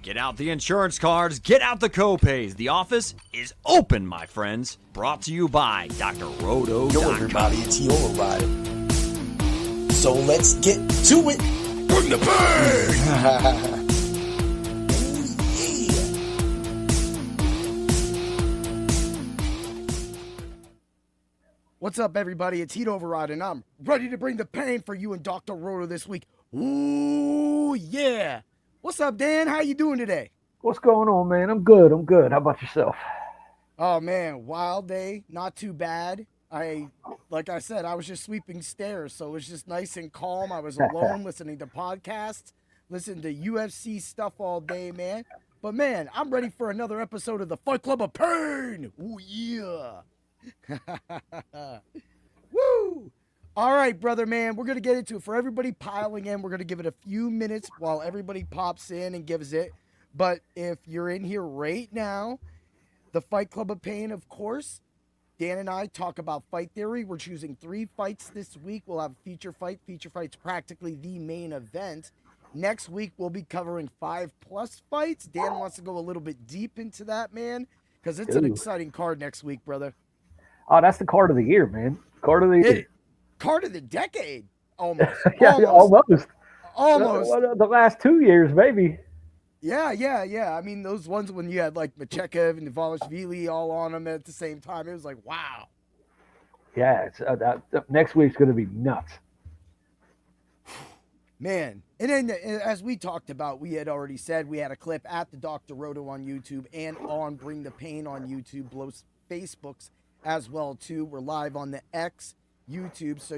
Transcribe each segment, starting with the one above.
Get out the insurance cards, get out the copays. The office is open, my friends. Brought to you by DrRoto.com. Yo, everybody, it's Yo Riding. So let's get to it. Bring the pain! What's up, everybody? It's Heat Override, and I'm ready to bring the pain for you and Dr. Roto this week. Ooh, yeah. What's up, Dan? How you doing today? What's going on, man? I'm good. How about yourself? Oh, man, wild day. Not too bad. Like I said, I was just sweeping stairs, so it was just nice and calm. I was alone listening to podcasts, listening to UFC stuff all day, man. But, man, I'm ready for another episode of the Fight Club of Pain. Ooh, yeah. Woo! All right, brother, man, we're going to get into it. For everybody piling in, we're going to give it a few minutes while everybody pops in and gives it. But if you're in here right now, the Fight Club of Pain, of course, Dan and I talk about fight theory. We're choosing 3 fights this week. We'll have a feature fight. Feature fight's practically the main event. Next week, we'll be covering 5+ fights. Dan wants to go a little bit deep into that, man, because it's an exciting card next week, brother. Oh, that's the card of the year, man. Card of the year. Card of the decade, almost. Yeah, almost. Almost. The last 2 years, maybe. Yeah. I mean, those ones when you had like Machekev and Ivalishvili all on them at the same time, it was like, wow. Yeah, it's next week's going to be nuts. Man. And then, as we talked about, we had already said we had a clip at the Dr. Roto on YouTube and on Bring the Pain on YouTube, both Facebooks as well, too. We're live on the X YouTube, so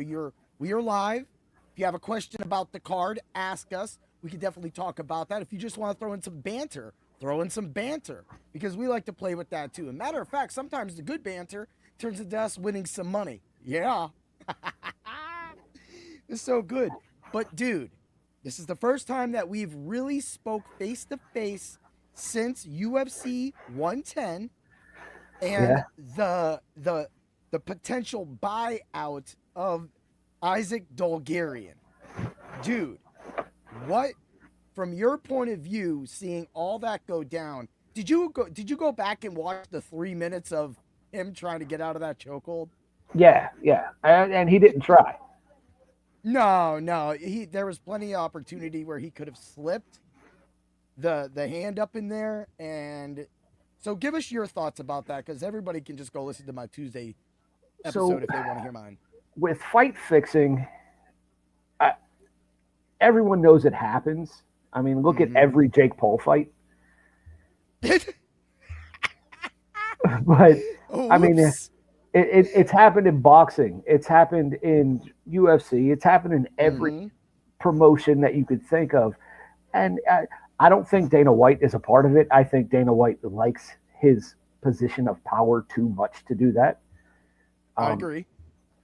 we are live. If you have a question about the card, ask us. We can definitely talk about that. If you just want to throw in some banter, because we like to play with that too. And matter of fact, sometimes the good banter turns into us winning some money. Yeah. It's so good. But dude, this is the first time that we've really spoke face to face since UFC 110 and the potential buyout of Isaac Dulgarian. Dude, what, from your point of view, seeing all that go down, did you go back and watch the 3 minutes of him trying to get out of that chokehold? Yeah. And he didn't try. No. There was plenty of opportunity where he could have slipped the hand up in there. And so give us your thoughts about that, because everybody can just go listen to my Tuesday episode if they want to hear mine. With fight fixing, everyone knows it happens. I mean, look at every Jake Paul fight. But I mean, it's happened in boxing. It's happened in UFC. It's happened in every promotion that you could think of. And I don't think Dana White is a part of it. I think Dana White likes his position of power too much to do that. I agree.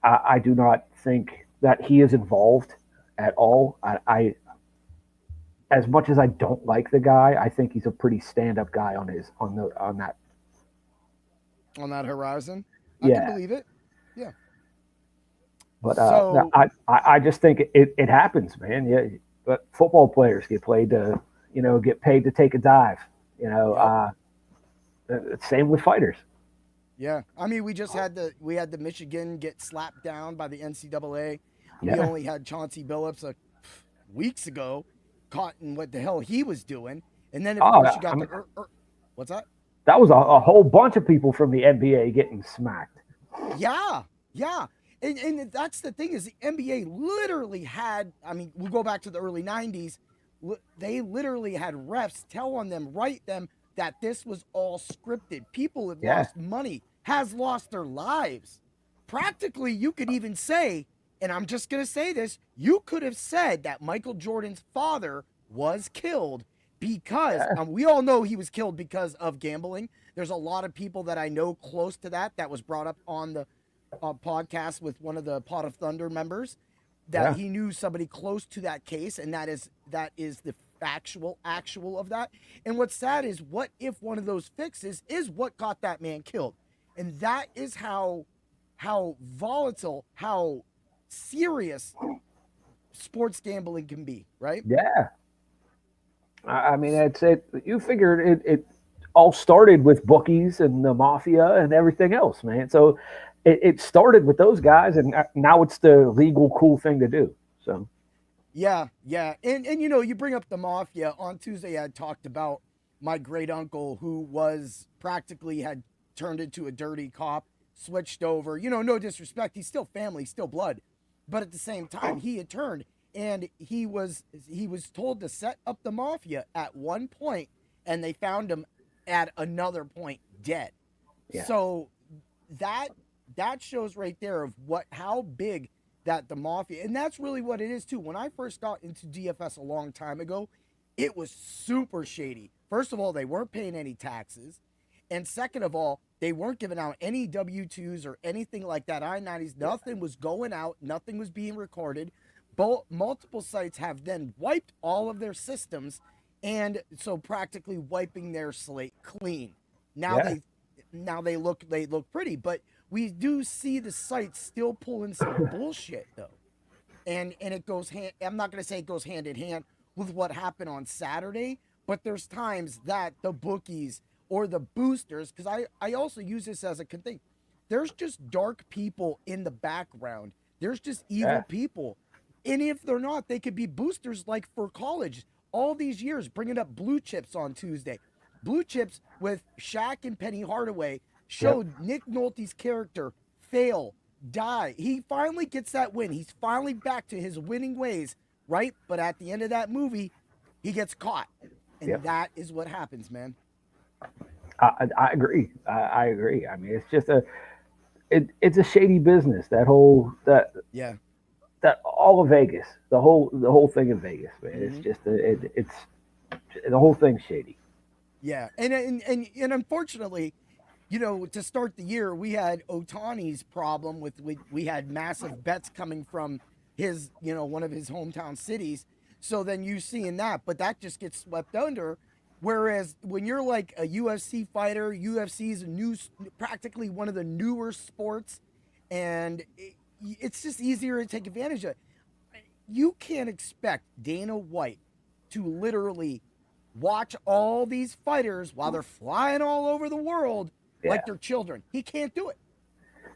I do not think that he is involved at all. I as much as I don't like the guy, I think he's a pretty stand-up guy on that horizon. I can believe it. Yeah. But I just think it happens, man. Yeah. But football players get paid to take a dive. Same with fighters. Yeah, I mean, we had the Michigan get slapped down by the NCAA. Yeah. We only had Chauncey Billups weeks ago caught in what the hell he was doing, and then of course you got what's that? That was a whole bunch of people from the NBA getting smacked. Yeah, and that's the thing is the NBA literally had. I mean, we go back to the early '90s. They literally had refs tell on them, write them, that this was all scripted. People have lost money, has lost their lives. Practically, you could even say, and I'm just going to say this, you could have said that Michael Jordan's father was killed because, we all know he was killed because of gambling. There's a lot of people that I know close to that was brought up on the podcast with one of the Pot of Thunder members, that he knew somebody close to that case, and that is the actual of that. And what's sad is, what if one of those fixes is what got that man killed? And that is how volatile, how serious sports gambling can be, right? Yeah. I mean, it's it. You figured it all started with bookies and the mafia and everything else, man. So it started with those guys, and now it's the legal, cool thing to do. So Yeah, yeah. And you know, you bring up the mafia. On Tuesday I talked about my great uncle who was practically had turned into a dirty cop, switched over. You know, no disrespect, he's still family, still blood. But at the same time, he had turned and he was told to set up the mafia at one point and they found him at another point dead. yeah, So that that shows right there of what how big that the mafia, and that's really what it is too. When I first got into DFS a long time ago, it was super shady. First of all, they weren't paying any taxes, and second of all, they weren't giving out any W-2s or anything like that. I-90s, nothing was going out, nothing was being recorded. Multiple sites have then wiped all of their systems, and so practically wiping their slate clean. Now yeah. they look pretty, but we do see the sites still pulling some bullshit though, and it goes hand. I'm not gonna say it goes hand in hand with what happened on Saturday, but there's times that the bookies or the boosters, because I also use this as a thing. There's just dark people in the background. There's just evil Yeah. people, and if they're not, they could be boosters like for college. All these years bringing up blue chips on Tuesday. Blue chips with Shaq and Penny Hardaway Yep. showed Nick Nolte's character fail, die. He finally gets that win. He's finally back to his winning ways, right? But at the end of that movie, he gets caught. And Yep. that is what happens, man. I agree. I agree. I mean, it's just it's a shady business. That whole Yeah. that all of Vegas, the whole thing in Vegas, man. It's Mhm. just it's the whole thing's shady. Yeah. And unfortunately, you know, to start the year, we had Otani's problem with we had massive bets coming from his, you know, one of his hometown cities. So then you seeing that, but that just gets swept under. Whereas when you're like a UFC fighter, UFC is a new, practically one of the newer sports, and it's just easier to take advantage of. You can't expect Dana White to literally watch all these fighters while they're flying all over the world Yeah. like they're children. He can't do it.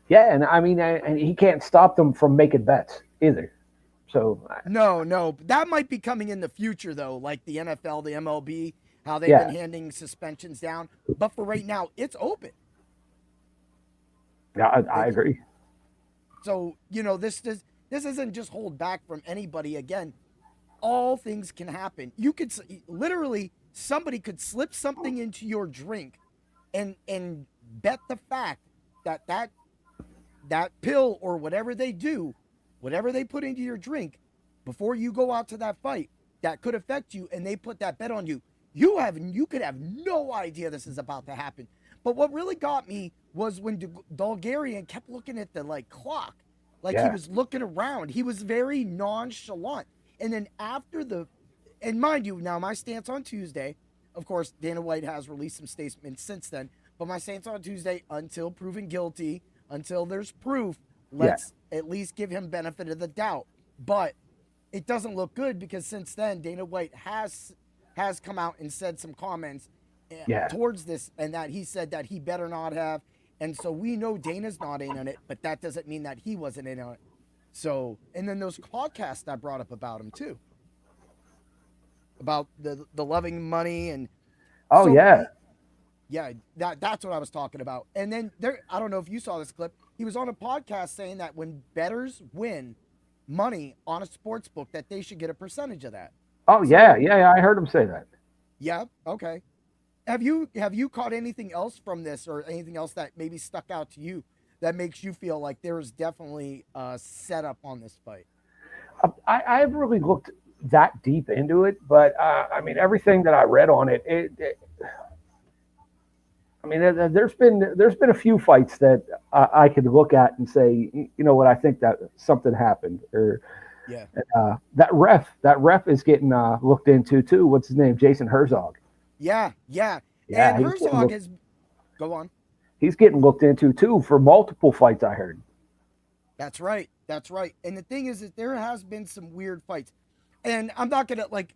Yeah, and I mean, and he can't stop them from making bets either. So No, no. That might be coming in the future, though, like the NFL, the MLB, how they've yeah, been handing suspensions down. But for right now, it's open. yeah, I They can, agree. so, you know, this isn't just hold back from anybody. Again, all things can happen. You could literally, somebody could slip something into your drink and bet the fact that that pill or whatever they do, whatever they put into your drink before you go out to that fight, that could affect you, and they put that bet on you. You could have no idea this is about to happen. But what really got me was when Dulgarian kept looking at the like clock, like he Yeah, was looking around. He was very nonchalant. And then after the, and mind you, now my stance on Tuesday, of course, Dana White has released some statements since then, but my stance on Tuesday, until proven guilty, until there's proof, yeah, let's at least give him benefit of the doubt. But it doesn't look good because since then Dana White has come out and said some comments yeah. towards this, and that he said that he better not have. And so we know Dana's not in on it, but that doesn't mean that he wasn't in on it. So, and then those podcasts I brought up about him too, about the loving money and Oh so yeah, yeah, that's what I was talking about. And then there, I don't know if you saw this clip. He was on a podcast saying that when bettors win money on a sports book, that they should get a percentage of that. oh So yeah, yeah. I heard him say that. yeah, okay. Have you caught anything else from this, or anything else that maybe stuck out to you that makes you feel like there is definitely a setup on this fight? I haven't really looked that deep into it, but I mean, everything that I read on I mean, there's been a few fights that I could look at and say, you know what, I think that something happened, or Yeah. that ref is getting looked into too. What's his name? Jason Herzog. Yeah, yeah. Yeah, And Herzog has go on. he's getting looked into too for multiple fights. I heard. That's right. That's right. And the thing is that there has been some weird fights. And I'm not gonna like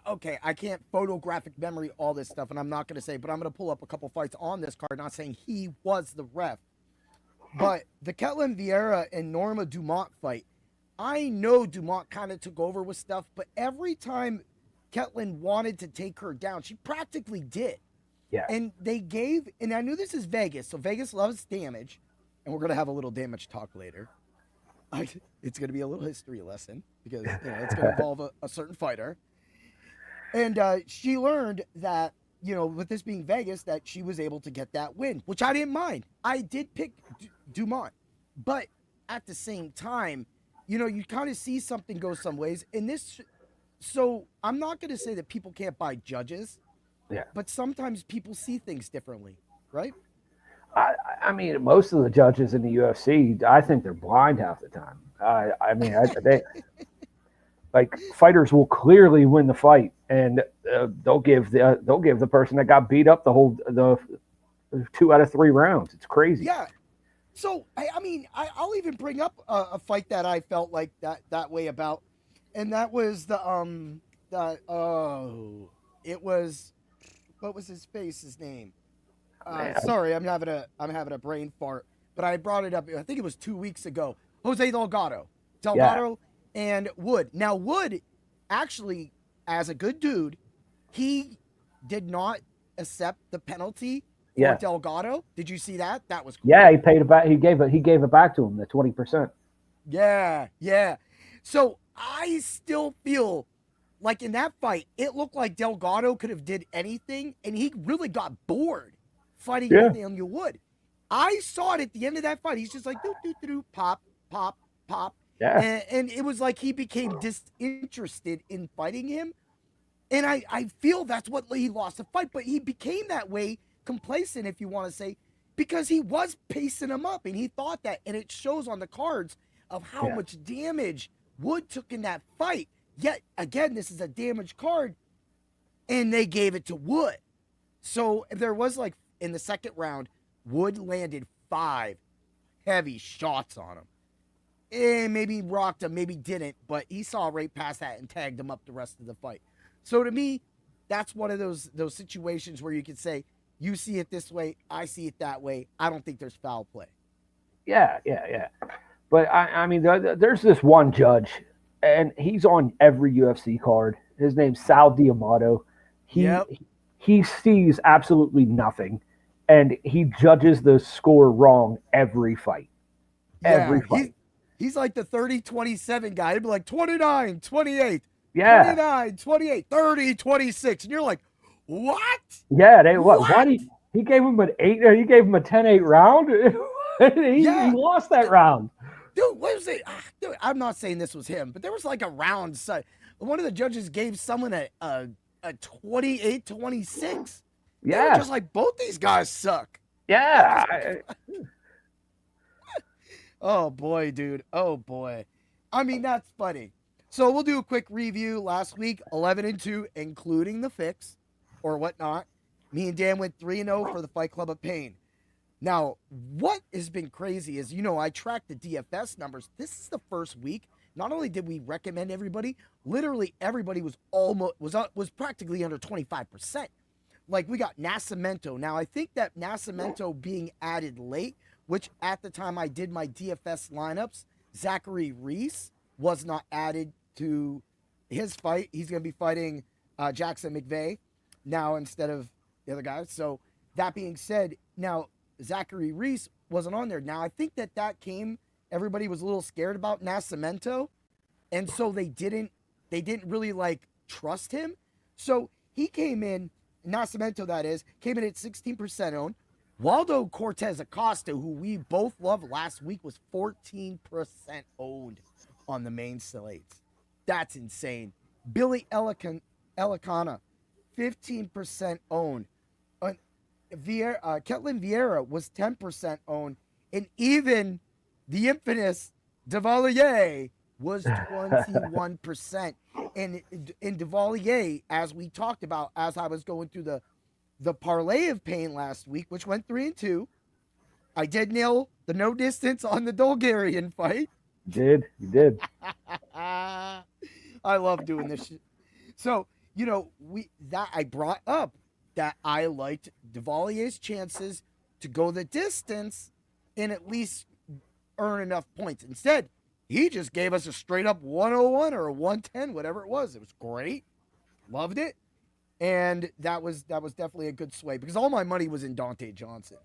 okay, I can't photographic memory all this stuff, and I'm not going to say, but I'm going to pull up a couple fights on this card, not saying he was the ref. But the Ketlin Vieira and Norma Dumont fight, I know Dumont kind of took over with stuff, but every time Ketlin wanted to take her down, she practically did. Yeah. And they gave, and I knew this is Vegas, so Vegas loves damage, and we're going to have a little damage talk later. It's going to be a little history lesson because it's going to involve a certain fighter. And she learned that, with this being Vegas, that she was able to get that win, which I didn't mind. I did pick Dumont. But at the same time, you kind of see something go some ways. So I'm not going to say that people can't buy judges. Yeah. But sometimes people see things differently, right? I mean, most of the judges in the UFC, I think they're blind half the time. They like fighters will clearly win the fight, and they'll give the person that got beat up the 2 out of 3 rounds. It's crazy. Yeah. So I'll even bring up a fight that I felt like that way about, and that was it was, what was his name? Sorry, I'm having a brain fart, but I brought it up. I think it was 2 weeks ago. Jose Delgado and Wood. Now Wood, actually, as a good dude, he did not accept the penalty for Delgado. Did you see that? That was cool. Yeah, he paid it back. He gave it back to him, the 20%. Yeah. So I still feel like in that fight, it looked like Delgado could have did anything, and he really got bored fighting Nathaniel Wood. I saw it at the end of that fight. He's just like, do, pop, pop, pop. Yeah. And it was like he became disinterested in fighting him. And I feel that's what he lost the fight, but he became that way, complacent, if you want to say, because he was pacing him up, and he thought that, and it shows on the cards of how much damage Wood took in that fight. Yet, again, this is a damaged card, and they gave it to Wood. So there was, like, in the second round, Wood landed 5 heavy shots on him. And maybe rocked him, maybe didn't, but he saw right past that and tagged him up the rest of the fight. So to me, that's one of those situations where you can say, you see it this way, I see it that way. I don't think there's foul play. Yeah. But, I mean, there's this one judge, and he's on every UFC card. His name's Sal D'Amato. He sees absolutely nothing, and he judges the score wrong every fight. Every fight. He's like the 30-27 guy. He'd be like 29-28. Yeah. 29-28, 30-26. And you're like, what? Yeah, what? He gave him an 8, he gave him a 10-8 round. he lost that round. Dude, what was it? Dude, I'm not saying this was him, but there was like a round. One of the judges gave someone a 28-26. Yeah. They were just like, both these guys suck. Yeah. Oh, boy, dude. Oh, boy. I mean, that's funny. So we'll do a quick review. Last week, 11-2, including the fix or whatnot. Me and Dan went 3-0 for the Fight Club of Pain. Now, what has been crazy is, I tracked the DFS numbers. This is the first week. Not only did we recommend everybody, literally everybody was practically under 25%. Like, we got Nascimento. Now, I think that Nascimento being added late, which at the time I did my DFS lineups, Zachary Reese was not added to his fight. He's going to be fighting Jackson McVeigh now instead of the other guy. So that being said, now Zachary Reese wasn't on there. Now I think that came, everybody was a little scared about Nascimento, and so they didn't really like trust him. So he came in, Nascimento that is, came in at 16% owned. Waldo Cortez Acosta, who we both loved last week, was 14% owned on the main slates. That's insane. Billy Elicana, 15% owned. Ketlin Vieira was 10% owned. And even the infamous Devalier was 21%. And in Devalier, as we talked about, as I was going through the parlay of pain last week, which went 3-2, I did nail the no distance on the Dulgarian fight. You did. I love doing this shit. So, I brought up that I liked Duvalier's chances to go the distance and at least earn enough points. Instead, he just gave us a straight up 101 or a 110, whatever it was. It was great. Loved it. And that was definitely a good sway because all my money was in Dante Johnson.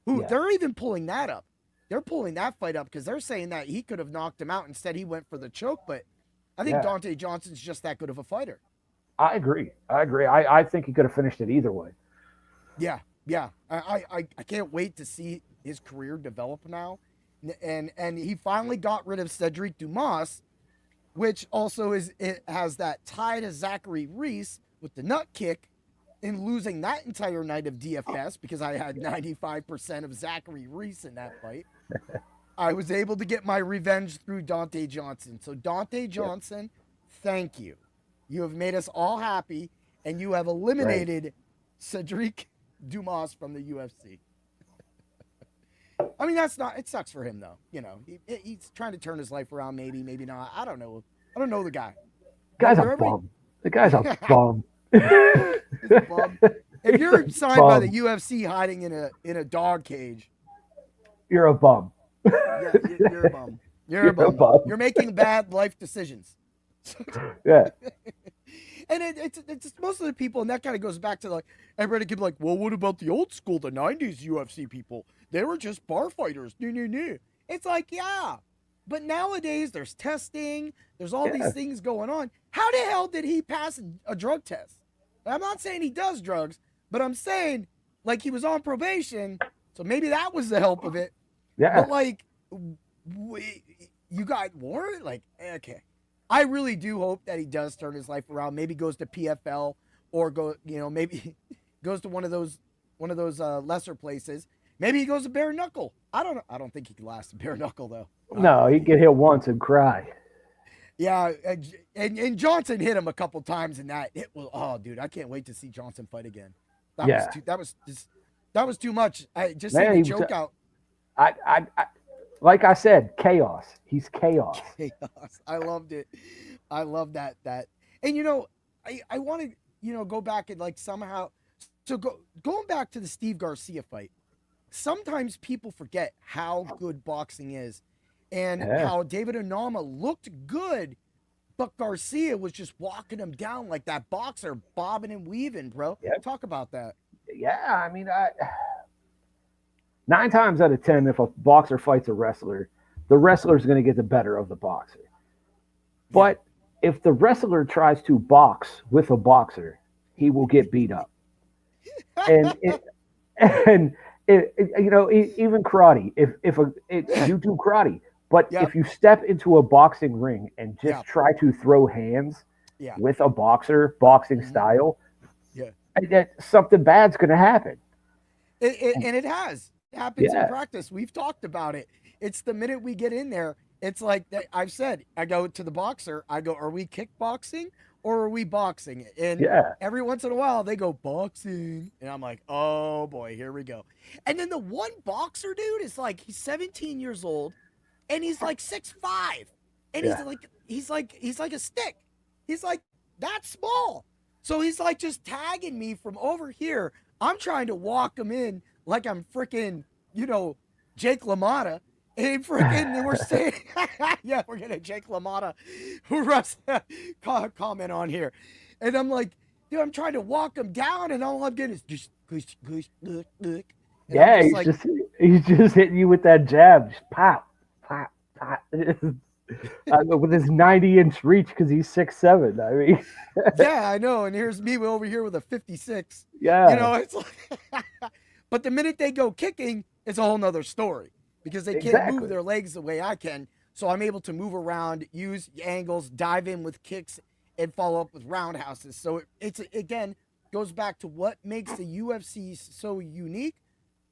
They're even pulling that up. They're pulling that fight up because they're saying that he could have knocked him out. Instead, he went for the choke. But I think Dante Johnson's just that good of a fighter. I agree. I think he could have finished it either way. Yeah. I can't wait to see his career develop now. And he finally got rid of Cedric Dumas, which also has that tie to Zachary Reese with the nut kick in losing that entire night of DFS because I had 95% of Zachary Reese in that fight. I was able to get my revenge through Dante Johnson. So Dante Johnson, thank you. You have made us all happy, and you have eliminated Cedric Dumas from the UFC. I mean, it sucks for him though. He's trying to turn his life around. Maybe not. I don't know. I don't know the guy. Guy's a bum. The guy's a bum. He's a bum. If you're signed by the UFC hiding in a dog cage, you're a bum. Yeah, you're a bum. You're a bum. You're making bad life decisions. Yeah. And it's most of the people, and that kind of goes back to everybody could be like, well, what about the old school, the 90s UFC people? They were just bar fighters. It's like, yeah. But nowadays there's testing. There's all these things going on. How the hell did he pass a drug test? I'm not saying he does drugs, but I'm saying he was on probation. So maybe that was the help of it. Yeah. But you got more? Okay. I really do hope that he does turn his life around. Maybe goes to PFL or maybe goes to one of those lesser places. Maybe he goes to bare knuckle. I don't know. I don't think he can last a bare knuckle though. No, he'd get hit once and cry. Yeah, and Johnson hit him a couple times, and it was dude, I can't wait to see Johnson fight again. That was too much. I just see the joke out. I like I said, chaos. He's chaos. Chaos. I loved it. I love that. And I want to go back and somehow. So going back to the Steve Garcia fight. Sometimes people forget how good boxing is, and how David Onama looked good, but Garcia was just walking him down like that boxer, bobbing and weaving, bro. Yep. Talk about that. Yeah, I mean, 9 times out of 10, if a boxer fights a wrestler, the wrestler is going to get the better of the boxer. But if the wrestler tries to box with a boxer, he will get beat up. Even karate. You do karate, but if you step into a boxing ring and just try to throw hands with a boxing style, something bad's going to happen. And it has. It happens in practice. We've talked about it. It's the minute we get in there, it's like I've said, I go to the boxer, I go, are we kickboxing or are we boxing? And every once in a while they go boxing. And I'm like, oh boy, here we go. And then the one boxer dude is he's 17 years old and he's 6'5". And he's like a stick. He's that small. So he's just tagging me from over here. I'm trying to walk him in like I'm freaking, Jake LaMotta. And we're saying, we're going to Jake LaMotta comment on here. And I'm like, dude, I'm trying to walk him down, and all I'm getting is just look. Yeah, he's just hitting you with that jab. Just pop, pop, pop. With his 90-inch reach because he's 6'7". I mean, yeah, I know. And here's me over here with a 56. Yeah. It's but the minute they go kicking, it's a whole nother story. Because they can't move their legs the way I can. So I'm able to move around, use angles, dive in with kicks, and follow up with roundhouses. So it's again, goes back to what makes the UFC so unique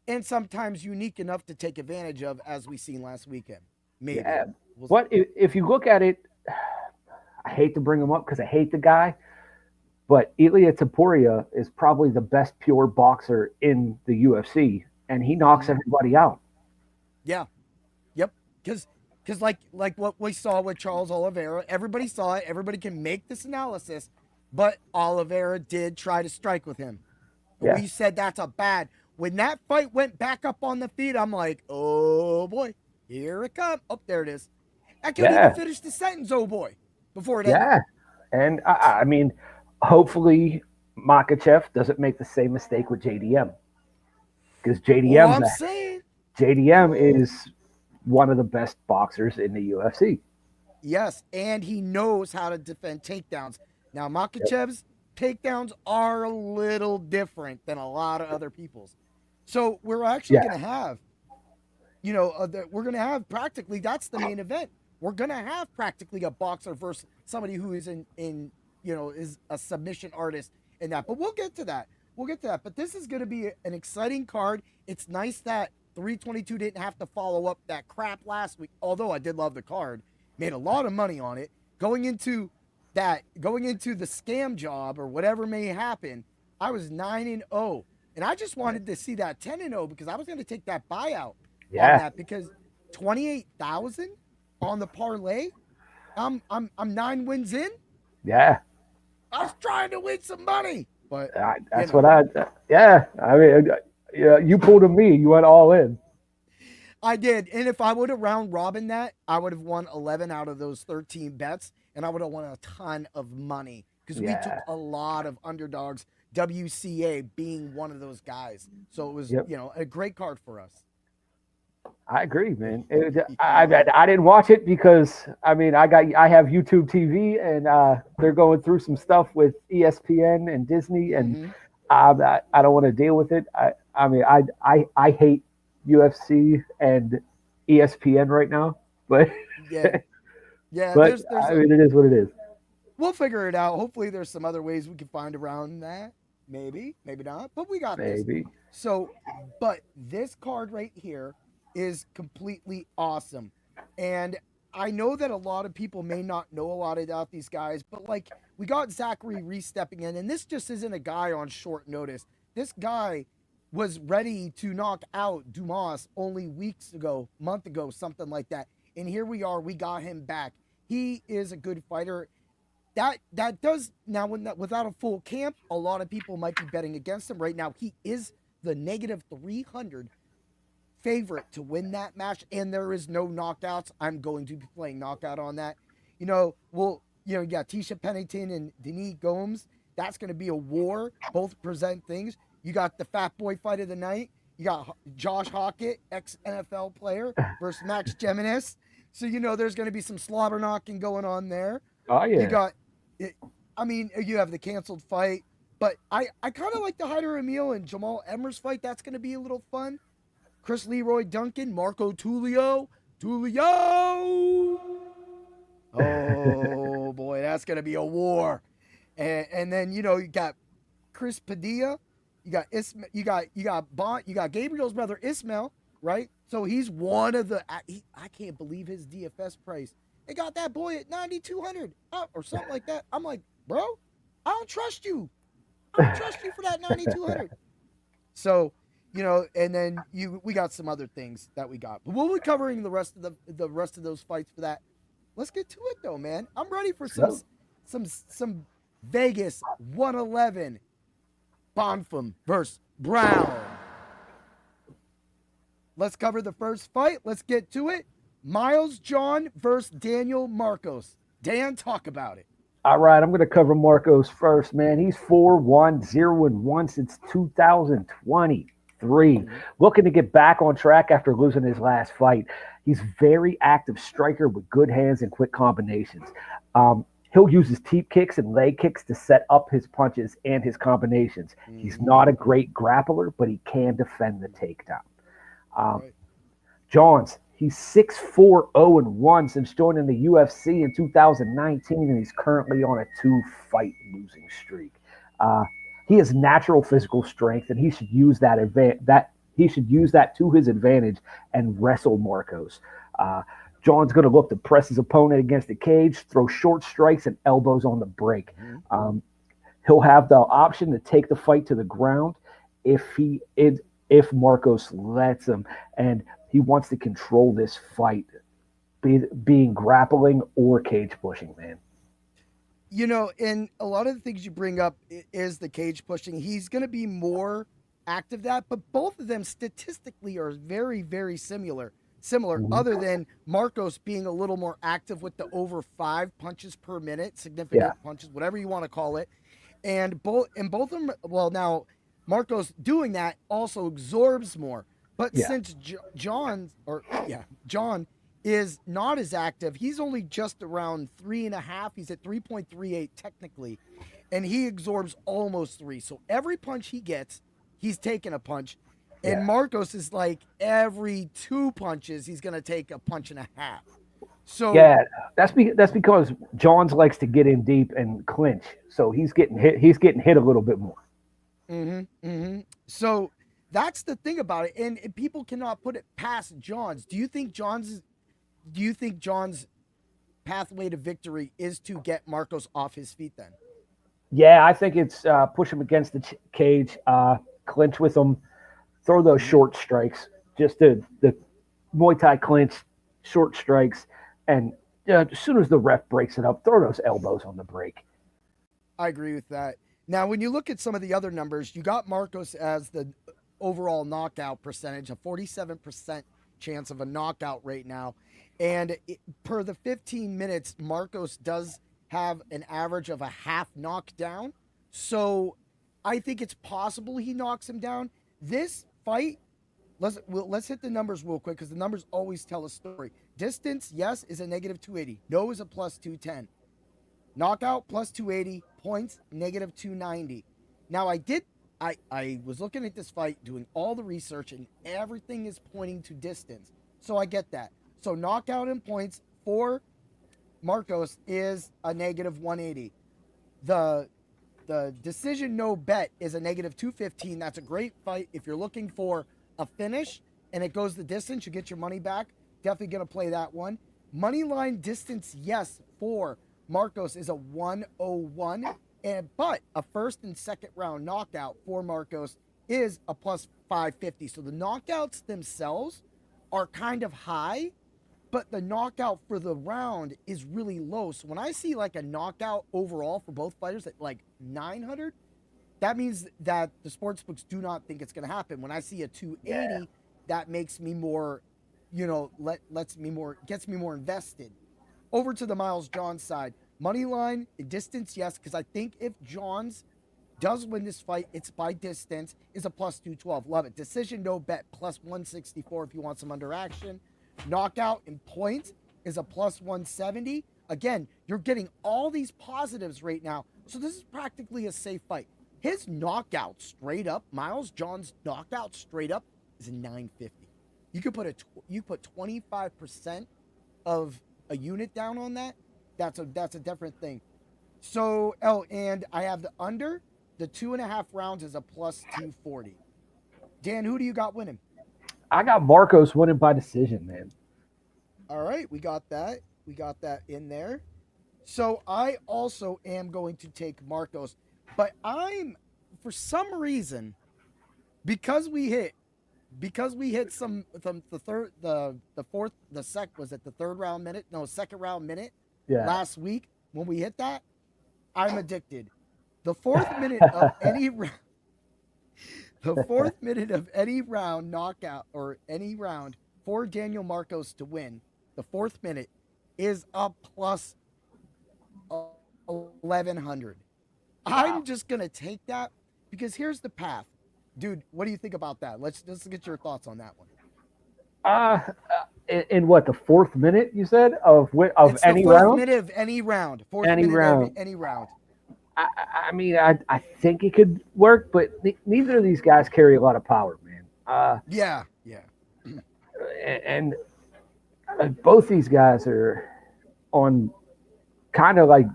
and sometimes unique enough to take advantage of, as we seen last weekend. Maybe. Yeah. But if you look at it, I hate to bring him up because I hate the guy, but Ilia Topuria is probably the best pure boxer in the UFC, and he knocks everybody out. Yeah. Yep. Because like what we saw with Charles Oliveira, everybody saw it. Everybody can make this analysis. but Oliveira did try to strike with him. Yeah. We said that's a bad. When that fight went back up on the feet, I'm like, oh boy, here it comes. Oh, there it is. I couldn't even finish the sentence, oh boy, before it ended. Yeah. And I mean, hopefully Makachev doesn't make the same mistake with JDM. Because JDM is one of the best boxers in the UFC. Yes, and he knows how to defend takedowns. Now, Makachev's takedowns are a little different than a lot of other people's. So we're actually going to have, we're going to have practically, that's the main event. We're going to have practically a boxer versus somebody who is is a submission artist in that. But we'll get to that. But this is going to be an exciting card. It's nice that 322 didn't have to follow up that crap last week, although I did love the card. Made a lot of money on it. Going into the scam job or whatever may happen, I was 9-0. And I just wanted to see that 10-0 because I was going to take that buyout on that because 28,000 on the parlay. I'm 9 wins in. Yeah. I was trying to win some money. But that's what I mean, you pulled a me. You went all in. I did. And if I would have round robin that, I would have won 11 out of those 13 bets, and I would have won a ton of money because we took a lot of underdogs, WCA being one of those guys. So it was, a great card for us. I agree, man. I didn't watch it because, I mean, I have YouTube TV, and they're going through some stuff with ESPN and Disney, and I don't want to deal with it. I hate UFC and ESPN right now, but but it is what it is. We'll figure it out. Hopefully there's some other ways we can find around that. Maybe not, but we got this. So, but this card right here is completely awesome. And I know that a lot of people may not know a lot about these guys, but like we got Zachary Reese stepping in, and this just isn't a guy on short notice. This guy was ready to knock out Dumas only month ago, something like that. And here we are, we got him back. He is a good fighter. That does now without a full camp, a lot of people might be betting against him right now. He is the -300 favorite to win that match, and there is no knockouts. I'm going to be playing knockout on that. You got Tisha Pennington and Denis Gomes. That's going to be a war. Both present things. You got the fat boy fight of the night. You got Josh Hockett, ex-NFL player, versus Max Geminis. So, there's going to be some slobber knocking going on there. Oh, yeah. You have the canceled fight. But I kind of like the Hyder Emil and Jamal Emmers fight. That's going to be a little fun. Chris Leroy Duncan, Marco Tulio. Oh, boy, that's going to be a war. And then, you got Chris Padilla. You got Gabriel's brother Ismail, right? So he's one of the. I can't believe his DFS price. They got that boy at 9,200 or something like that. I'm like, bro, I don't trust you. I don't trust you for that 9,200. So, and then we got some other things that we got, but we'll be covering the rest of those fights for that. Let's get to it though, man. I'm ready for some Vegas 111. Bonfim versus Brown. Let's cover the first fight. Let's get to it. Miles John versus Daniel Marcos. Dan, talk about it. All right, I'm going to cover Marcos first, man. He's 4-1-0-1 since 2023. Looking to get back on track after losing his last fight. He's very active striker with good hands and quick combinations. He'll use his teep kicks and leg kicks to set up his punches and his combinations. He's not a great grappler, but he can defend the takedown. Johns, he's 6-4-0-1 since joining the UFC in 2019, and he's currently on a 2-fight losing streak. He has natural physical strength, and he should use that to his advantage and wrestle Marcos. John's going to look to press his opponent against the cage, throw short strikes and elbows on the break. He'll have the option to take the fight to the ground if Marcos lets him, and he wants to control this fight, being grappling or cage pushing, man. And a lot of the things you bring up is the cage pushing. He's going to be more active that, but both of them statistically are very, very similar, other than Marcos being a little more active with the over 5 punches per minute, significant punches, whatever you want to call it. And both of them, well, now Marcos doing that also absorbs more. But since John is not as active, he's only just around 3.5. He's at 3.38 technically, and he absorbs almost 3. So every punch he gets, he's taking a punch. And Marcos is like every 2 punches, he's going to take a punch and a half. So that's because Johns likes to get in deep and clinch. So he's getting hit. He's getting hit a little bit more. So that's the thing about it. And people cannot put it past Johns. Do you think John's pathway to victory is to get Marcos off his feet then? Yeah, I think it's push him against the cage, clinch with him, throw those short strikes, just the Muay Thai clinch, short strikes, and as soon as the ref breaks it up, throw those elbows on the break. I agree with that. Now, when you look at some of the other numbers, you got Marcos as the overall knockout percentage, a 47% chance of a knockout right now. And per the 15 minutes, Marcos does have an average of a half knockdown. So I think it's possible he knocks him down. This fight, let's hit the numbers real quick because the numbers always tell a story. Distance, yes, is a negative 280. No is a plus 210. Knockout, plus 280. Points, negative 290. Now, I was looking at this fight, doing all the research, and everything is pointing to distance. So I get that. So knockout and points for Marcos is a negative 180. The decision no bet is a negative 215. That's a great fight. If you're looking for a finish and it goes the distance, you get your money back. Definitely going to play that one. Money line distance, yes, for Marcos is a 101. But a first and second round knockout for Marcos is a plus 550. So the knockouts themselves are kind of high, but the knockout for the round is really low. So when I see like a knockout overall for both fighters at like 900, that means that the sportsbooks do not think it's going to happen. When I see a 280, that makes me more, gets me more invested. Over to the Miles Johns side. Money line, distance, yes, because I think if Johns does win this fight, it's by distance, is a plus 212. Love it. Decision, no bet, plus 164 if you want some under action. Knockout and points is a plus 170. Again, you're getting all these positives right now. So this is practically a safe fight. His knockout straight up, Miles Johns' knockout straight up is a 950. You could put 25% of a unit down on that. That's a different thing. So, and I have the under. The 2.5 rounds is a plus 240. Dan, who do you got winning? I got Marcos winning by decision, man. All right, we got that. We got that in there. So I also am going to take Marcos, but for some reason, because we hit some the third round minute? No, second round minute. Yeah. Last week when we hit that, I'm addicted. The fourth minute of any round knockout or any round for Daniel Marcos to win, the fourth minute is a plus 1100. I'm just gonna take that because here's the path, dude. What do you think about that? Let's get your thoughts on that one. In what, the fourth minute you said of it's any the fourth round? minute of any round. Fourth Any minute round. of any round. I mean, I think it could work, but neither of these guys carry a lot of power, man. Yeah. And both these guys are on kind of like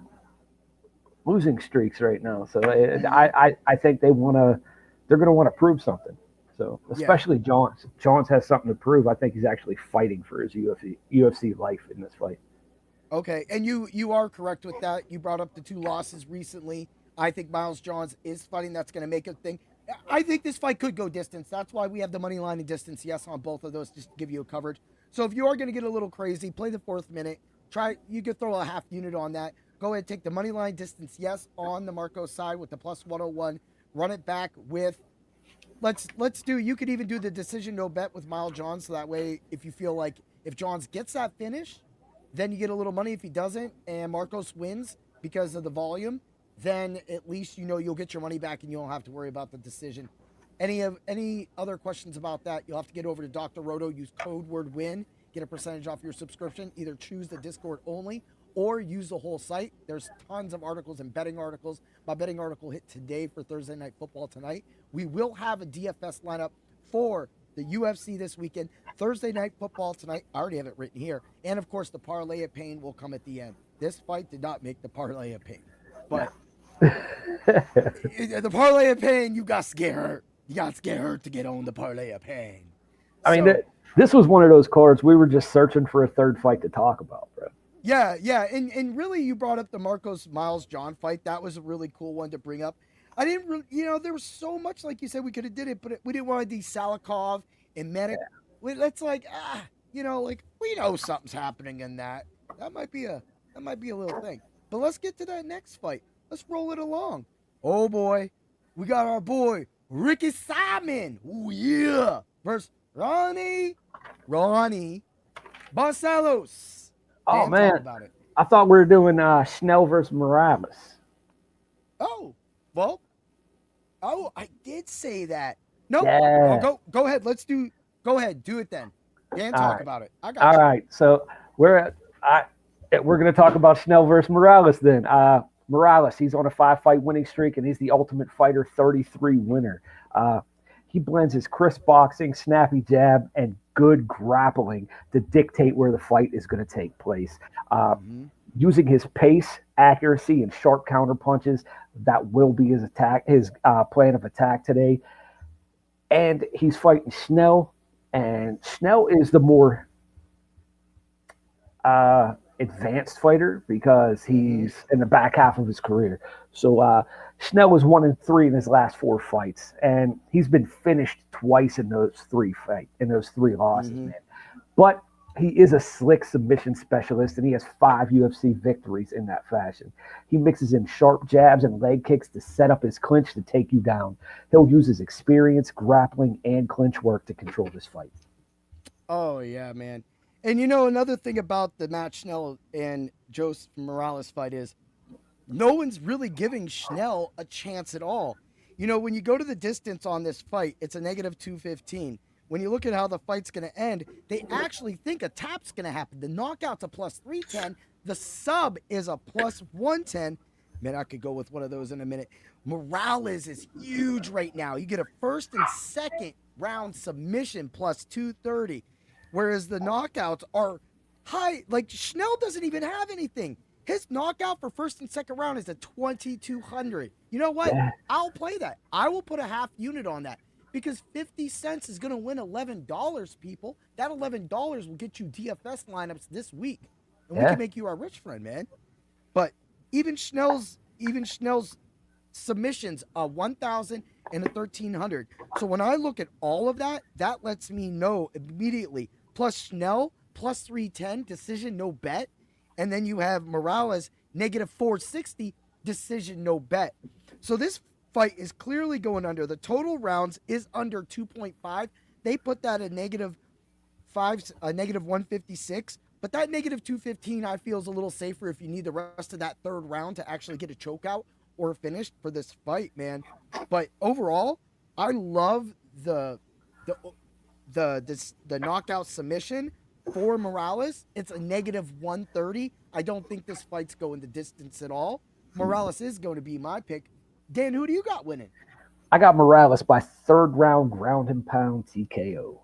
losing streaks right now. So I think they're going to want to prove something. So especially Johns. Johns has something to prove. I think he's actually fighting for his UFC life in this fight. Okay, and you are correct with that. You brought up the 2 losses recently. I think Miles Johns is fighting. That's going to make a thing. I think this fight could go distance. That's why we have the money line and distance, yes, on both of those, just to give you a coverage. So if you are going to get a little crazy, play the fourth minute. You could throw a half unit on that. go ahead and take the money line distance, yes, on the Marcos side with the plus 101. Run it back with, let's do, you could even do the decision no bet with Miles Johns. So that way, if you feel like if Johns gets that finish, then you get a little money. If he doesn't and Marcos wins because of the volume, then at least you know you'll get your money back and you don't have to worry about the decision. Any other questions about that, you'll have to get over to Dr. Roto, use code word WIN, get a percentage off your subscription. Either choose the Discord only or use the whole site. There's tons of articles and betting articles. My betting article hit today for Thursday Night Football tonight. We will have a DFS lineup for the UFC this weekend. Thursday Night Football tonight. I already have it written here. And, of course, the Parlay of Pain will come at the end. This fight did not make the Parlay of Pain. But the Parlay of Pain, you got scared. You got scared to get on the Parlay of Pain. I mean, this was one of those cards we were just searching for a third fight to talk about, bro. Yeah. And really, you brought up the Marcos Miles John fight. That was a really cool one to bring up. I didn't really, there was so much, like you said, we could have did it, but we didn't want to do Salikov and Medic. Yeah. That's like, we know something's happening in that. That might be a little thing. But let's get to that next fight. Let's roll it along. Oh boy, we got our boy Ricky Simon. Ooh yeah, versus Ronnie Barcelos. Oh man, about it. I thought we were doing Schnell versus Morales. Oh, well. Oh, I did say that. No, yeah. Go ahead. Go ahead. Do it then. Dan, talk about it. I got All you. right. So we're going to talk about Schnell versus Morales then. Morales, he's on a 5-fight winning streak, and he's the Ultimate Fighter 33 winner. He blends his crisp boxing, snappy jab, and good grappling to dictate where the fight is going to take place. Using his pace, accuracy, and sharp counter punches, that will be his plan of attack today. And he's fighting Schnell, and Schnell is the more advanced fighter because he's in the back half of his career. So Schnell was 1-3 in his last 4 fights, and he's been finished twice in those 3 losses, man. But he is a slick submission specialist, and he has 5 UFC victories in that fashion. He mixes in sharp jabs and leg kicks to set up his clinch to take you down. He'll use his experience, grappling, and clinch work to control this fight. Oh, yeah, man. And another thing about the Matt Schnell and Joseph Morales fight is no one's really giving Schnell a chance at all. When you go to the distance on this fight, it's a -215. When you look at how the fight's going to end, they actually think a tap's going to happen. The knockout's a +310. The sub is a +110. Man, I could go with one of those in a minute. Morales is huge right now. You get a first and second round submission +230. Whereas the knockouts are high. Like, Schnell doesn't even have anything. His knockout for first and second round is a 2,200. You know what? Yeah. I'll play that. I will put a half unit on that because 50 cents is going to win $11, people. That $11 will get you DFS lineups this week. And we can make you our rich friend, man. But even Schnell's submissions are 1,000 and a 1,300. So when I look at all of that, that lets me know immediately. Plus Schnell, +310, decision, no bet. And then you have Morales, -460, decision, no bet. So this fight is clearly going under. The total rounds is under 2.5. They put that at -156. But that -215, I feel, is a little safer if you need the rest of that third round to actually get a chokeout or finish for this fight, man. But overall, I love the knockout submission for Morales. It's a -130. I don't think this fight's going the distance at all. Morales is going to be my pick. Dan, who do you got winning? I got Morales by 3rd round ground and pound TKO.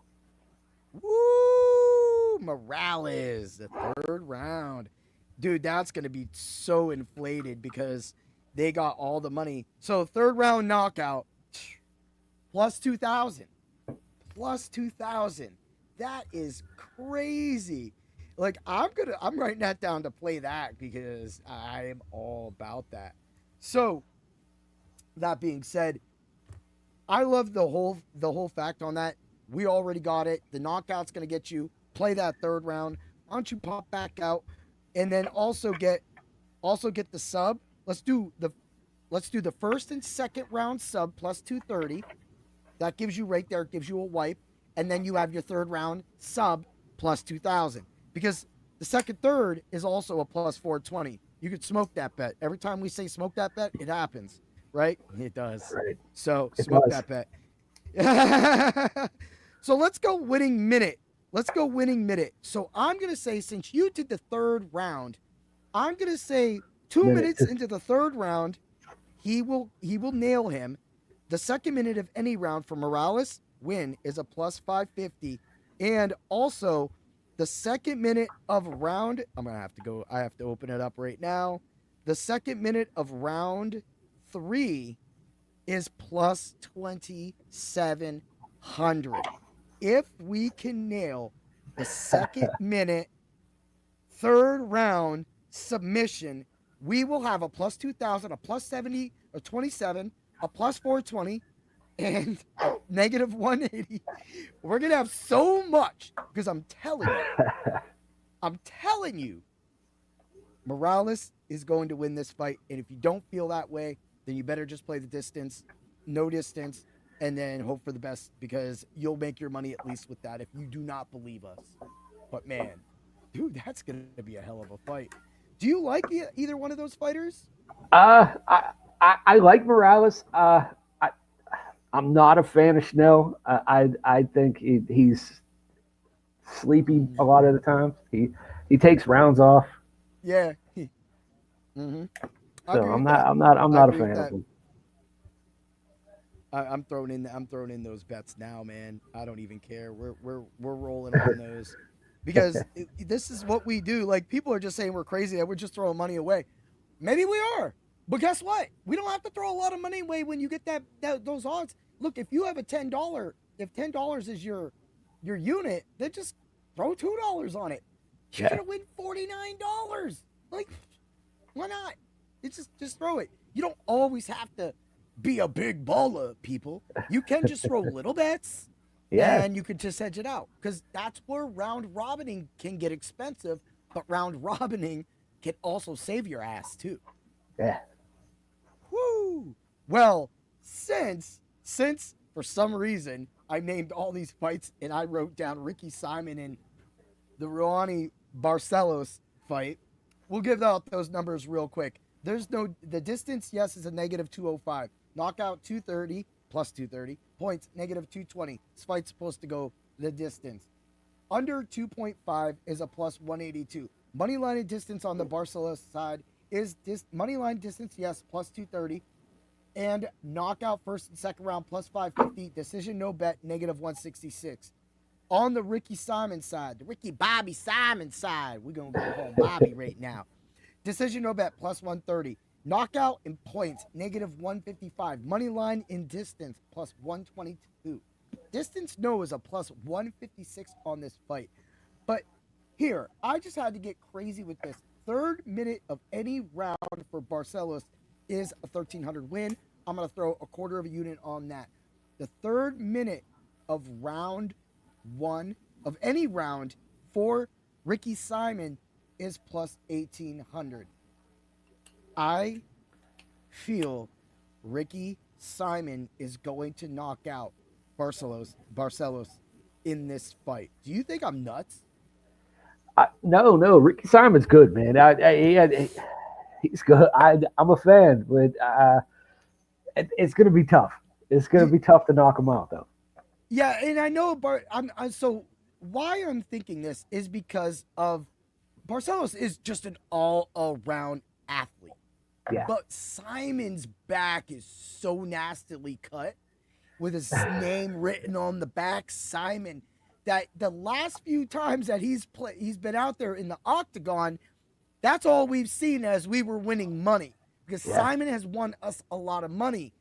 Woo! Morales, the 3rd round. Dude, that's going to be so inflated because they got all the money. So 3rd round knockout, +2,000. +2,000. That is crazy. Like, I'm writing that down to play that because I am all about that. So, that being said, I love the whole fact on that. We already got it. The knockout's going to get you. Play that 3rd round. Why don't you pop back out and then also get also get the sub. Let's do the first and second round sub plus 230. That gives you right there, gives you a wipe. And then you have your third round sub plus 2,000. Because the second third is also a plus 420. You could smoke that bet. Every time we say smoke that bet, it happens, right? It does. Right. So It smoke does. that bet. So let's go winning minute. So I'm going to say, since you did the third round, I'm going to say 2 minutes into the third round, he will nail him. The second minute of any round for Morales win is a plus 550. And also the second minute of round, I have to open it up right now. The second minute of round 3 is plus 2,700. If we can nail the second minute, third round submission, we will have a plus 2,000, a plus 70, a 27, a plus 420, and negative 180. We're going to have so much because I'm telling you, Morales is going to win this fight. And if you don't feel that way, then you better just play the distance, no distance, and then hope for the best because you'll make your money at least with that if you do not believe us. But man, dude, that's going to be a hell of a fight. Do you like either one of those fighters? I like Morales. I'm not a fan of Schnell. I think he's sleepy a lot of the times. He takes rounds off. Yeah. Mm-hmm. So I'm not a fan of him. I'm throwing in those bets now, man. I don't even care. We're rolling on those because this is what we do. Like, people are just saying we're crazy that we're just throwing money away. Maybe we are, but guess what? We don't have to throw a lot of money away when you get those odds. Look, if you have a $10, if $10 is your unit, then just throw $2 on it. You're gonna win $49. Like, why not? It's just throw it. You don't always have to be a big baller, people. You can just throw little bets, and you can just hedge it out. Because that's where round robining can get expensive, but round robining can also save your ass too. Yeah. Woo! Well, since for some reason I named all these fights and I wrote down Ricky Simon and the Rouhani Barcelos fight, we'll give out those numbers real quick. The distance, yes, is a negative 205. Knockout 230, plus 230. Points, negative 220. This fight's supposed to go the distance. Under 2.5 is a plus 182. Money line distance on the Barcelos side is money line distance, yes, plus 230. And knockout first and second round, plus 550. Decision, no bet, negative 166. On the Ricky Simon side, the Ricky Bobby Simon side, we're going to go home Bobby right now. Decision, no bet, plus 130. Knockout in points, negative 155. Money line in distance, plus 122. Distance, no, is a plus 156 on this fight. But here, I just had to get crazy with this. Third minute of any round for Barcelos is a 1,300 win. I'm going to throw a quarter of a unit on that. The third minute of round 1 of any round for Ricky Simon is plus 1,800. I feel Ricky Simon is going to knock out Barcelos in this fight. Do you think I'm nuts? No. Ricky Simon's good, man. He's good. I'm a fan, but it's going to be tough. It's going to be tough to knock him out, though. Yeah, and I know, so why I'm thinking this is because of Barcelos is just an all-around athlete. Yeah. But Simon's back is so nastily cut with his name written on the back, Simon, that the last few times that he's been out there in the octagon, that's all we've seen as we were winning money. Because Simon has won us a lot of money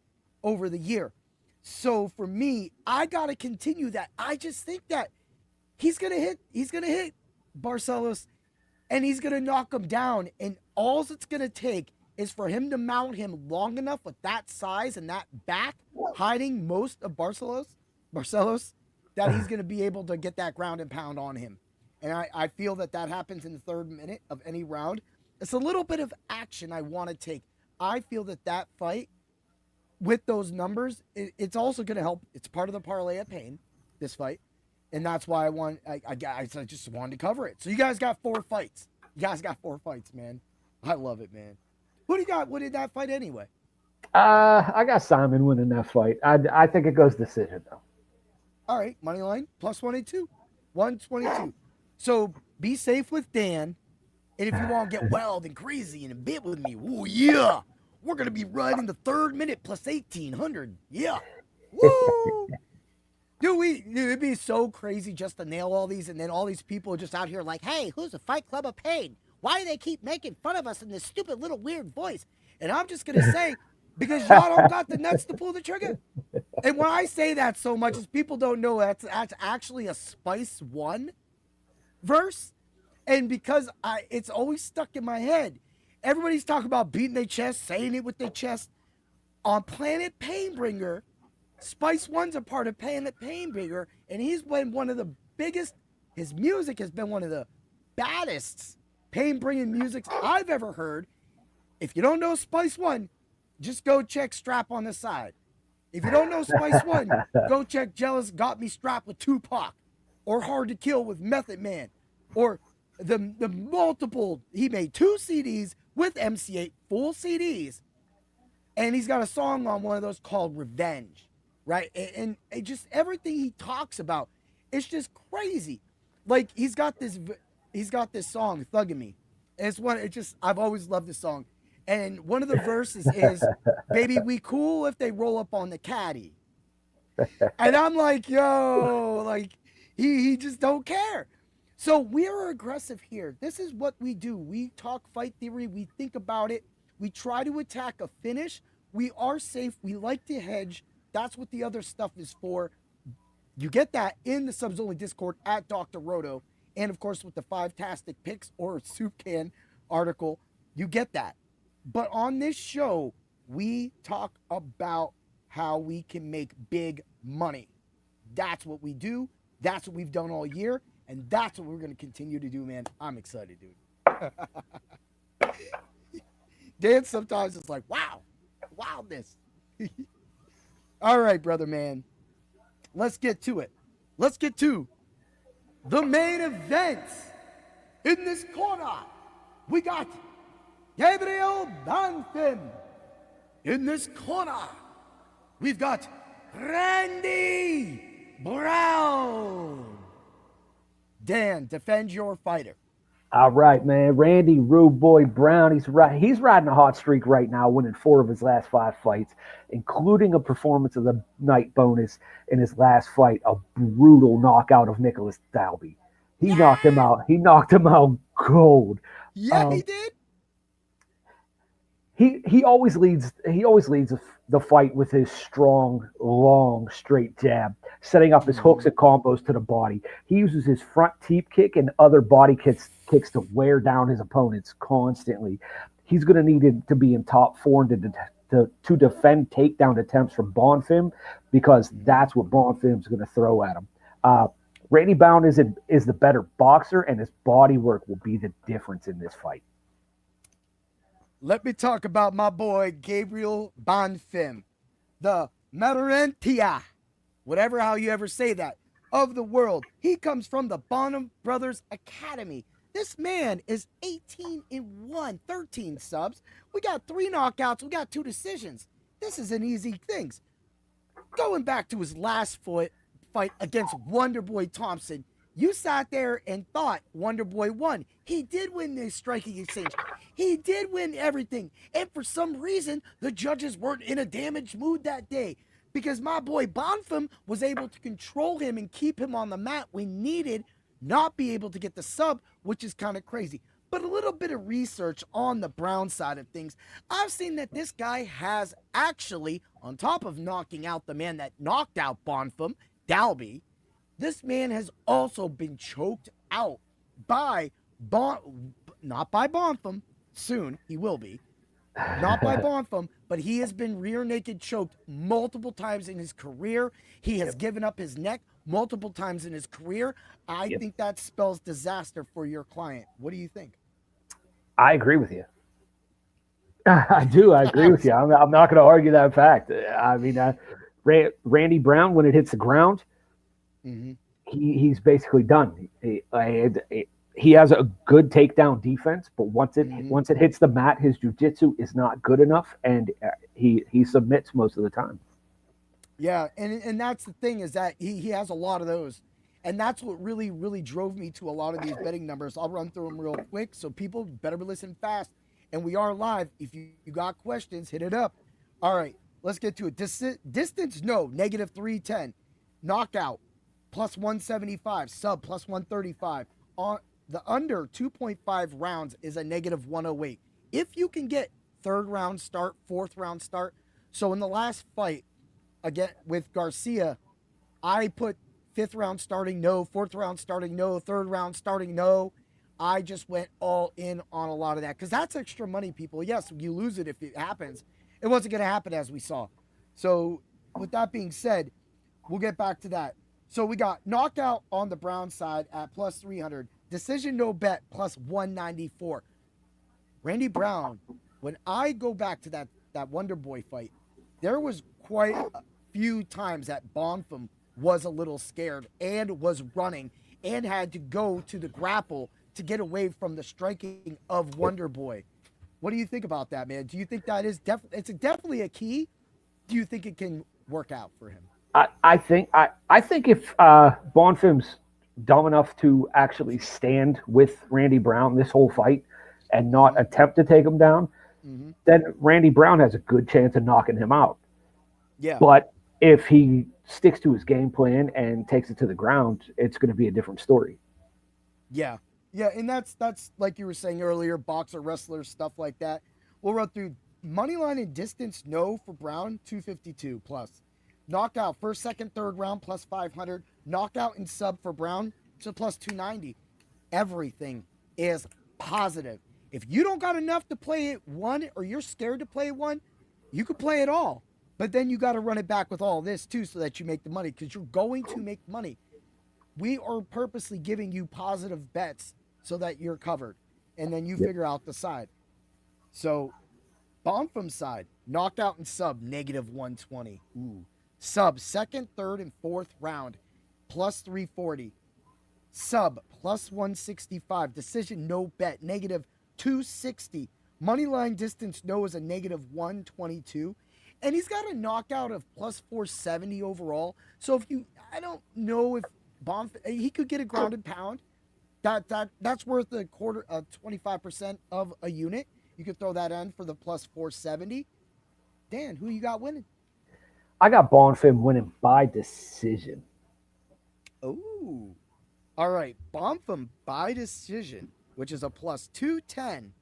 over the year. So for me, I got to continue that. I just think that he's going to hit Barcelos and he's going to knock him down. And all it's going to take is for him to mount him long enough with that size and that back, hiding most of Barcelos, that he's going to be able to get that ground and pound on him. And I feel that happens in the third minute of any round, It's a little bit of action I want to take. I feel that fight with those numbers, it's also going to help. It's part of the parlay of pain, this fight. And that's why I just wanted to cover it. So you guys got 4 fights. You guys got 4 fights, man. I love it, man. Who do you got? What did that fight anyway? I got Simon winning that fight. I think it goes decision, though. All right, money line, plus 182. 122. So be safe with Dan. And if you want to get wild and crazy and a bit with me, oh yeah, we're going to be right in the 3rd minute plus 1,800. Yeah. Woo! Dude, it'd be so crazy just to nail all these, and then all these people just out here like, hey, who's the Fight Club of Pain? Why do they keep making fun of us in this stupid little weird voice? And I'm just going to say, because y'all don't got the nuts to pull the trigger. And when I say that so much is people don't know that's actually a Spice One verse. And because it's always stuck in my head. Everybody's talking about beating their chest, saying it with their chest. On Planet Painbringer, Spice One's a part of Planet Painbringer, and he's been one of the biggest, his music has been one of the baddest pain-bringing musics I've ever heard. If you don't know Spice One, just go check Strap on the Side. If you don't know Spice One, go check Jealous Got Me Strapped with Tupac, or Hard to Kill with Method Man, or the multiple, he made 2 CDs with MC8, full CDs, and he's got a song on one of those called Revenge, right? And just everything he talks about, it's just crazy. Like he's got this song, Thuggin' Me. And I've always loved this song. And one of the verses is, baby, we cool if they roll up on the caddy. And I'm like, yo, like he just don't care. So we are aggressive here. This is what we do. We talk fight theory. We think about it. We try to attack a finish. We are safe. We like to hedge. That's what the other stuff is for. You get that in the Subs Only Discord at Dr. Roto. And, of course, with the 5-tastic picks or soup can article, you get that. But on this show, we talk about how we can make big money. That's what we do. That's what we've done all year. And that's what we're going to continue to do, man. I'm excited, dude. Dan sometimes it's like, wow, wildness. All right, brother, man. Let's get to it. Let's get to the main event. In this corner, we got Gabriel Bonfim. In this corner, we've got Randy Brown. Dan, defend your fighter. All right, man. Randy Rude Boy Brown. He's riding a hot streak right now, winning 4 of his last 5 fights, including a performance of the night bonus in his last fight, a brutal knockout of Nicholas Dalby. He knocked him out. He knocked him out cold. Yeah, he did. He always leads the fight with his strong, long, straight jab, setting up his hooks and combos to the body. He uses his front teep kick and other body kicks to wear down his opponents constantly. He's going to need to be in top 4 to defend takedown attempts from Bonfim, because that's what Bonfim's going to throw at him. Randy Brown is the better boxer, and his body work will be the difference in this fight. Let me talk about my boy, Gabriel Bonfim, the Marentia, whatever how you ever say that, of the world. He comes from the Bonham Brothers Academy. This man is 18-1, 13 subs. We got 3 knockouts. We got 2 decisions. This is an easy thing. Going back to his last fight against Wonderboy Thompson, you sat there and thought Wonderboy won. He did win the striking exchange. He did win everything. And for some reason, the judges weren't in a damaged mood that day, because my boy Bonfim was able to control him and keep him on the mat when needed, not be able to get the sub, which is kind of crazy. But a little bit of research on the Brown side of things, I've seen that this guy has actually, on top of knocking out the man that knocked out Bonfim, Dalby, this man has also been choked out by not by Bonfim. Soon he will be. Not by Bonfim, but he has been rear naked choked multiple times in his career. He has given up his neck multiple times in his career. I think that spells disaster for your client. What do you think? I agree with you. I do. I agree with you. I'm not going to argue that fact. I mean, Randy Brown, when it hits the ground, he's basically done. He has a good takedown defense, but once it hits the mat, his jiu-jitsu is not good enough, and he submits most of the time. Yeah, and that's the thing, is that he has a lot of those. And that's what really, really drove me to a lot of these betting numbers. I'll run through them real quick, so people better be listening fast. And we are live. If you got questions, hit it up. All right, let's get to it. Distance, no, negative 310. Knockout, plus 175. Sub, plus 135. On the under 2.5 rounds is a negative 108. If you can get third round start, fourth round start. So in the last fight, again with Garcia, I put fifth round starting, no. Fourth round starting, no. Third round starting, no. I just went all in on a lot of that because that's extra money, people. Yes, you lose it if it happens. It wasn't going to happen, as we saw. So with that being said, we'll get back to that. So we got knockout on the Brown side at plus 300. Decision no bet plus 194. Randy Brown, when I go back to that Wonder Boy fight, there was quite a few times that Bonfim was a little scared and was running and had to go to the grapple to get away from the striking of Wonder Boy. What do you think about that, man? Do you think that is definitely a key? Do you think it can work out for him? I think if Bonfim's dumb enough to actually stand with Randy Brown this whole fight and not attempt to take him down, then Randy Brown has a good chance of knocking him out. Yeah. But if he sticks to his game plan and takes it to the ground, it's going to be a different story. Yeah. Yeah, and that's like you were saying earlier, boxer, wrestler, stuff like that. We'll run through money line and distance, no for Brown, 252 plus. Knockout, first, second, third round, plus 500. Knockout and sub for Brown, to plus 290. Everything is positive. If you don't got enough to play it one, or you're scared to play one, you could play it all. But then you got to run it back with all this too so that you make the money, because you're going to make money. We are purposely giving you positive bets so that you're covered. And then you figure out the side. So, Bonfim's side, knockout and sub, negative 120. Ooh. Sub, second, third, and fourth round, plus 340. Sub, plus 165. Decision, no bet, negative 260. Moneyline distance, no, is a negative 122. And he's got a knockout of plus 470 overall. So I don't know if Bonfim, he could get a grounded pound. That's worth a quarter, 25% of a unit. You could throw that in for the plus 470. Dan, who you got winning? I got Bonfim winning by decision. Oh, all right. Bonfim by decision, which is a plus 210.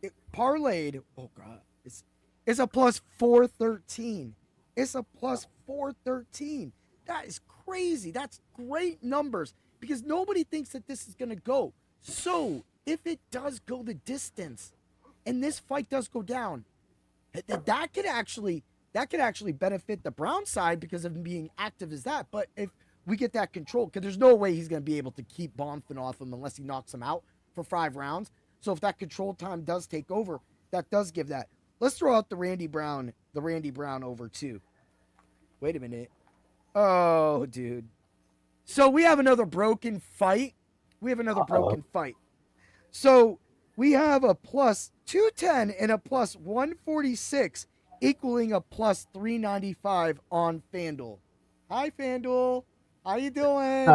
It parlayed. Oh God, it's a plus 413. It's a plus 413. That is crazy. That's great numbers because nobody thinks that this is going to go. So if it does go the distance and this fight does go down, that could actually benefit the Brown side because of him being active as that. But if we get that control, because there's no way he's going to be able to keep Bonfim off him unless he knocks him out for 5 rounds. So if that control time does take over, that does give that. Let's throw out the Randy Brown over too. Wait a minute. Oh, dude. So we have another broken fight. So we have a plus 210 and a plus 146 equaling a plus 395 on FanDuel. Hi, FanDuel. How you doing?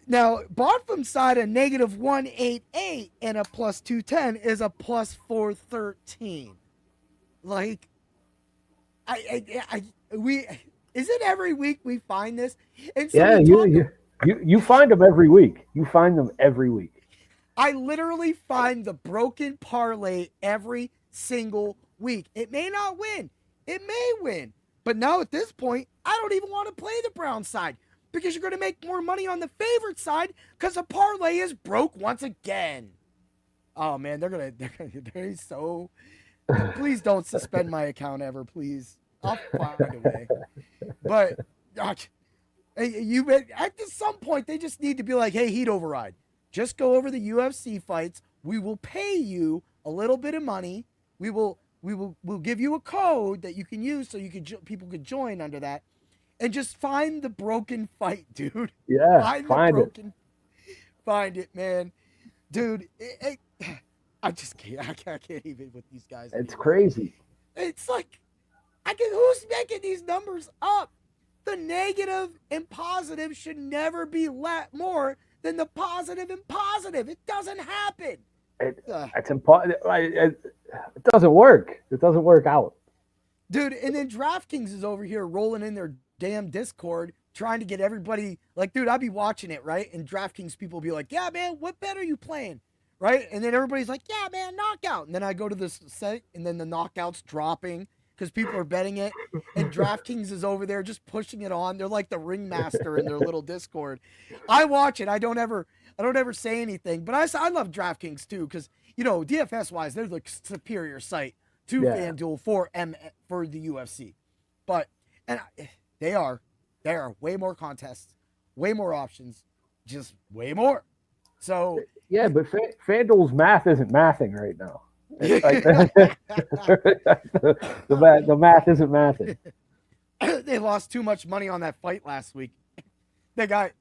Now, Bonfim's side, a negative 188 and a plus 210 is a plus 413. Like, is it every week we find this? And so you find them every week. I literally find the broken parlay every single week. It may not win. It may win. But now at this point, I don't even want to play the Brown side because you're going to make more money on the favorite side because the parlay is broke once again. Oh man, they're so. Please don't suspend my account ever, please. I'll find a way. But at some point, they just need to be like, hey, heat override. Just go over the UFC fights. We will pay you a little bit of money. We'll give you a code that you can use so people could join under that, and just find the broken fight, dude. Yeah, Find it, man, dude. I just can't. I can't even with these guys. It's crazy. It's like, who's making these numbers up? The negative and positive should never be more than the positive and positive. It doesn't happen. It's impossible. It doesn't work. It doesn't work out. Dude, and then DraftKings is over here rolling in their damn Discord trying to get everybody, like, dude, I'd be watching it, right? And DraftKings people will be like, yeah, man, what bet are you playing? Right? And then everybody's like, yeah, man, knockout. And then I go to this site, and then the knockout's dropping because people are betting it. And DraftKings is over there just pushing it on. They're like the ringmaster in their little Discord. I watch it. I don't ever say anything. But I love DraftKings too because, you know, DFS-wise, they're the superior site to FanDuel for the UFC. But they are way more contests, way more options, just way more. So yeah, but FanDuel's math isn't mathing right now. Like, the math isn't mathing. They lost too much money on that fight last week. The guy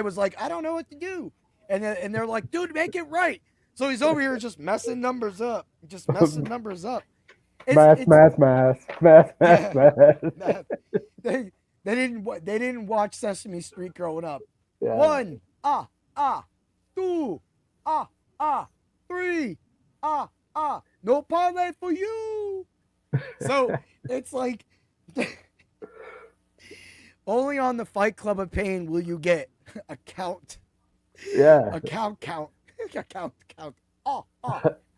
was like, I don't know what to do, and they're like, dude, make it right. So he's over here just messing numbers up, Math. They didn't watch Sesame Street growing up. Yeah. 1, 2, 3, no parlay for you. So it's like only on the Fight Club of Pain will you get a count. Yeah. A count.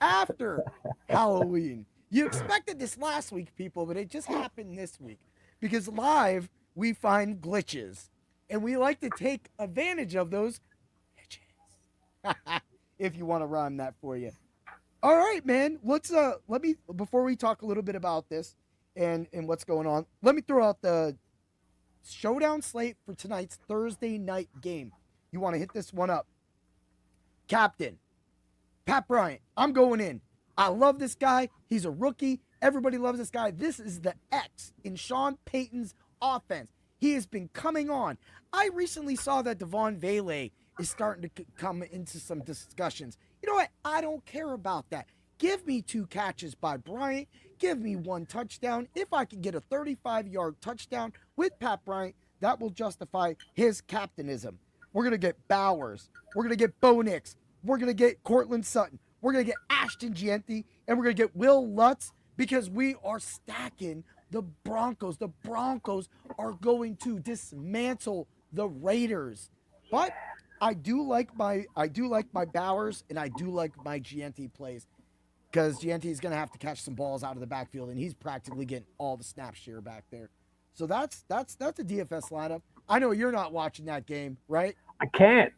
After Halloween. You expected this last week, people, but it just happened this week. Because live, we find glitches. And we like to take advantage of those glitches. If you want to rhyme that for you. All right, man. Before we talk a little bit about this and what's going on, let me throw out the showdown slate for tonight's Thursday night game. You want to hit this one up. Captain, Pat Bryant, I'm going in. I love this guy. He's a rookie. Everybody loves this guy. This is the X in Sean Payton's offense. He has been coming on. I recently saw that Devon Vele is starting to come into some discussions. You know what? I don't care about that. Give me 2 catches by Bryant. Give me 1 touchdown. If I can get a 35-yard touchdown with Pat Bryant, that will justify his captainism. We're going to get Bowers. We're going to get Bo Nix. We're going to get Cortland Sutton. We're going to get Ashton Gianti. And we're going to get Will Lutz because we are stacking the Broncos. The Broncos are going to dismantle the Raiders. But I do like my Bowers, and I do like my Gianti plays because Gianti is going to have to catch some balls out of the backfield, and he's practically getting all the snap share back there. So that's a DFS lineup. I know you're not watching that game, right? I can't.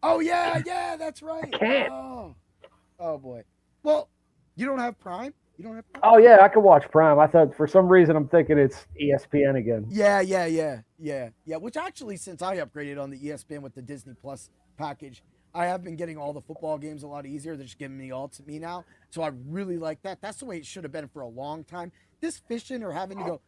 Oh yeah, that's right. I can't. Oh boy. Well, you don't have Prime? You don't have Prime? Oh yeah, I can watch Prime. I thought for some reason I'm thinking it's ESPN again. Yeah. Which actually, since I upgraded on the ESPN with the Disney Plus package, I have been getting all the football games a lot easier. They're just giving me all to me now. So I really like that. That's the way it should have been for a long time. This fishing or having to go.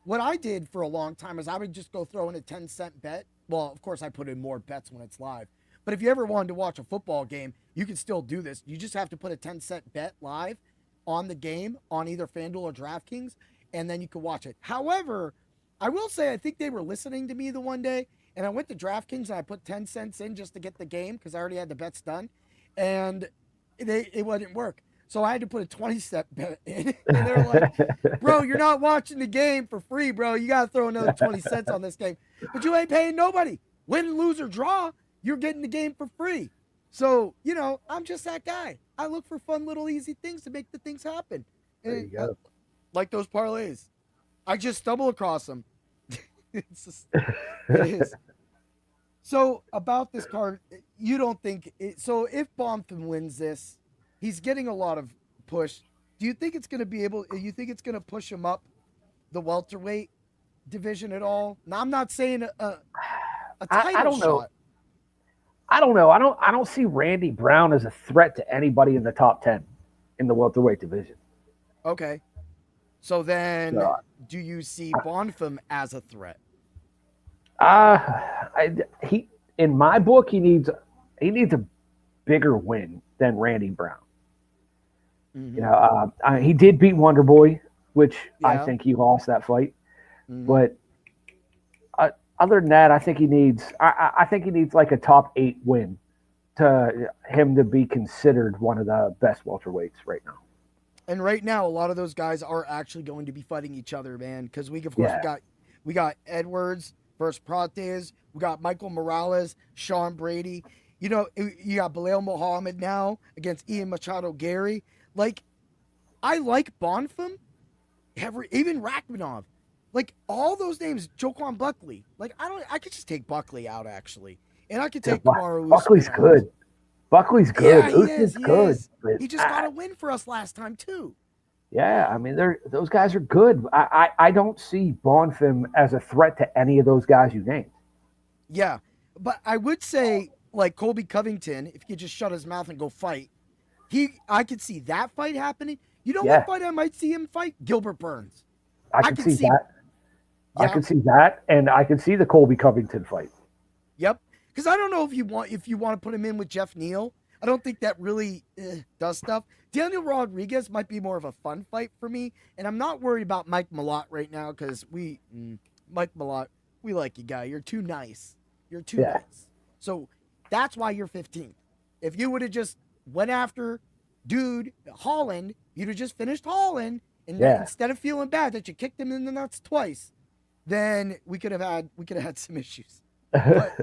What I did for a long time is I would just go throw in a 10-cent bet. Well, of course, I put in more bets when it's live. But if you ever wanted to watch a football game, you can still do this. You just have to put a 10-cent bet live on the game on either FanDuel or DraftKings, and then you can watch it. However, I will say I think they were listening to me the one day, and I went to DraftKings and I put 10 cents in just to get the game because I already had the bets done, and it wouldn't work. So I had to put a 20-cent bet in, and they're like, bro, you're not watching the game for free, bro. You got to throw another 20 cents on this game. But you ain't paying nobody. Win, lose, or draw, you're getting the game for free. So, you know, I'm just that guy. I look for fun little easy things to make the things happen. There you go. Like those parlays. I just stumble across them. It is. So about this card, you don't think so if Bonfim wins this, he's getting a lot of push. Do you think it's going to push him up the welterweight division at all? Now, I'm not saying a title I don't know. shot. I don't know. I don't see Randy Brown as a threat to anybody in the top 10 in the welterweight division. Okay. So then, So, do you see Bonfim as a threat? he in my book he needs a bigger win than Randy Brown. Mm-hmm. You know, he did beat Wonder Boy, which I Yeah. think he lost that fight. Mhm. But other than that, I think he needs like a top 8 win to him to be considered one of the best welterweights right now. And right now, a lot of those guys are actually going to be fighting each other, man. Because we got Edwards versus Prates. We got Michael Morales, Sean Brady. You know, you got Bilal Muhammad now against Ian Machado Gary. Like, I like Bonfim, even Rachmanov. Like, all those names, Joaquin Buckley. Like, I could just take Buckley out, actually. And I could take Kamaru Buckley's Usman out. good. Buckley's good. Yeah, he Usman's is. He good. is. But, He just got a win for us last time, too. yeah, I mean, those guys are good. I don't see Bonfim as a threat to any of those guys you named. Yeah, but I would say, like, Colby Covington, if he could just shut his mouth and go fight, I could see that fight happening. You know Yeah. what fight I might see him fight? Gilbert Burns. I can see that. Yeah. I can see that, and I can see the Colby Covington fight. Yep. Because I don't know if you want to put him in with Jeff Neal. I don't think that really does stuff. Daniel Rodriguez might be more of a fun fight for me, and I'm not worried about Mike Malott right now because Mike Malott, we like you, guy. You're too nice. You're too nice. So that's why you're 15th. If you would have just went after dude Holland, you'd have just finished Holland, and instead of feeling bad that you kicked him in the nuts twice, then we could have had some issues. But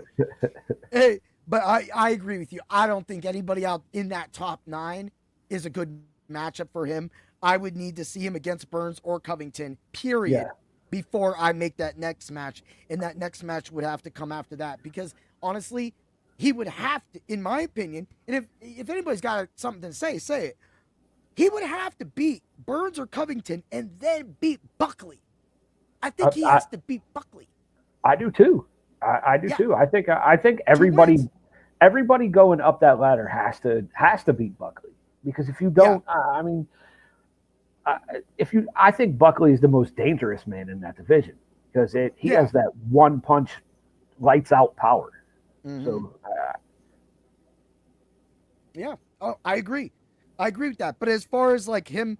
hey, but I agree with you. I don't think anybody out in that top 9 is a good matchup for him. I would need to see him against Burns or Covington, period, before I make that next match. And that next match would have to come after that because honestly, he would have to, in my opinion, and if anybody's got something to say it. He would have to beat Burns or Covington and then beat Buckley. I think he has to beat Buckley. I do too. I do too. I think everybody going up that ladder has to beat Buckley because if you don't, I think Buckley is the most dangerous man in that division because he has that one punch, lights out power. Mm-hmm. So, I agree. I agree with that. But as far as like him,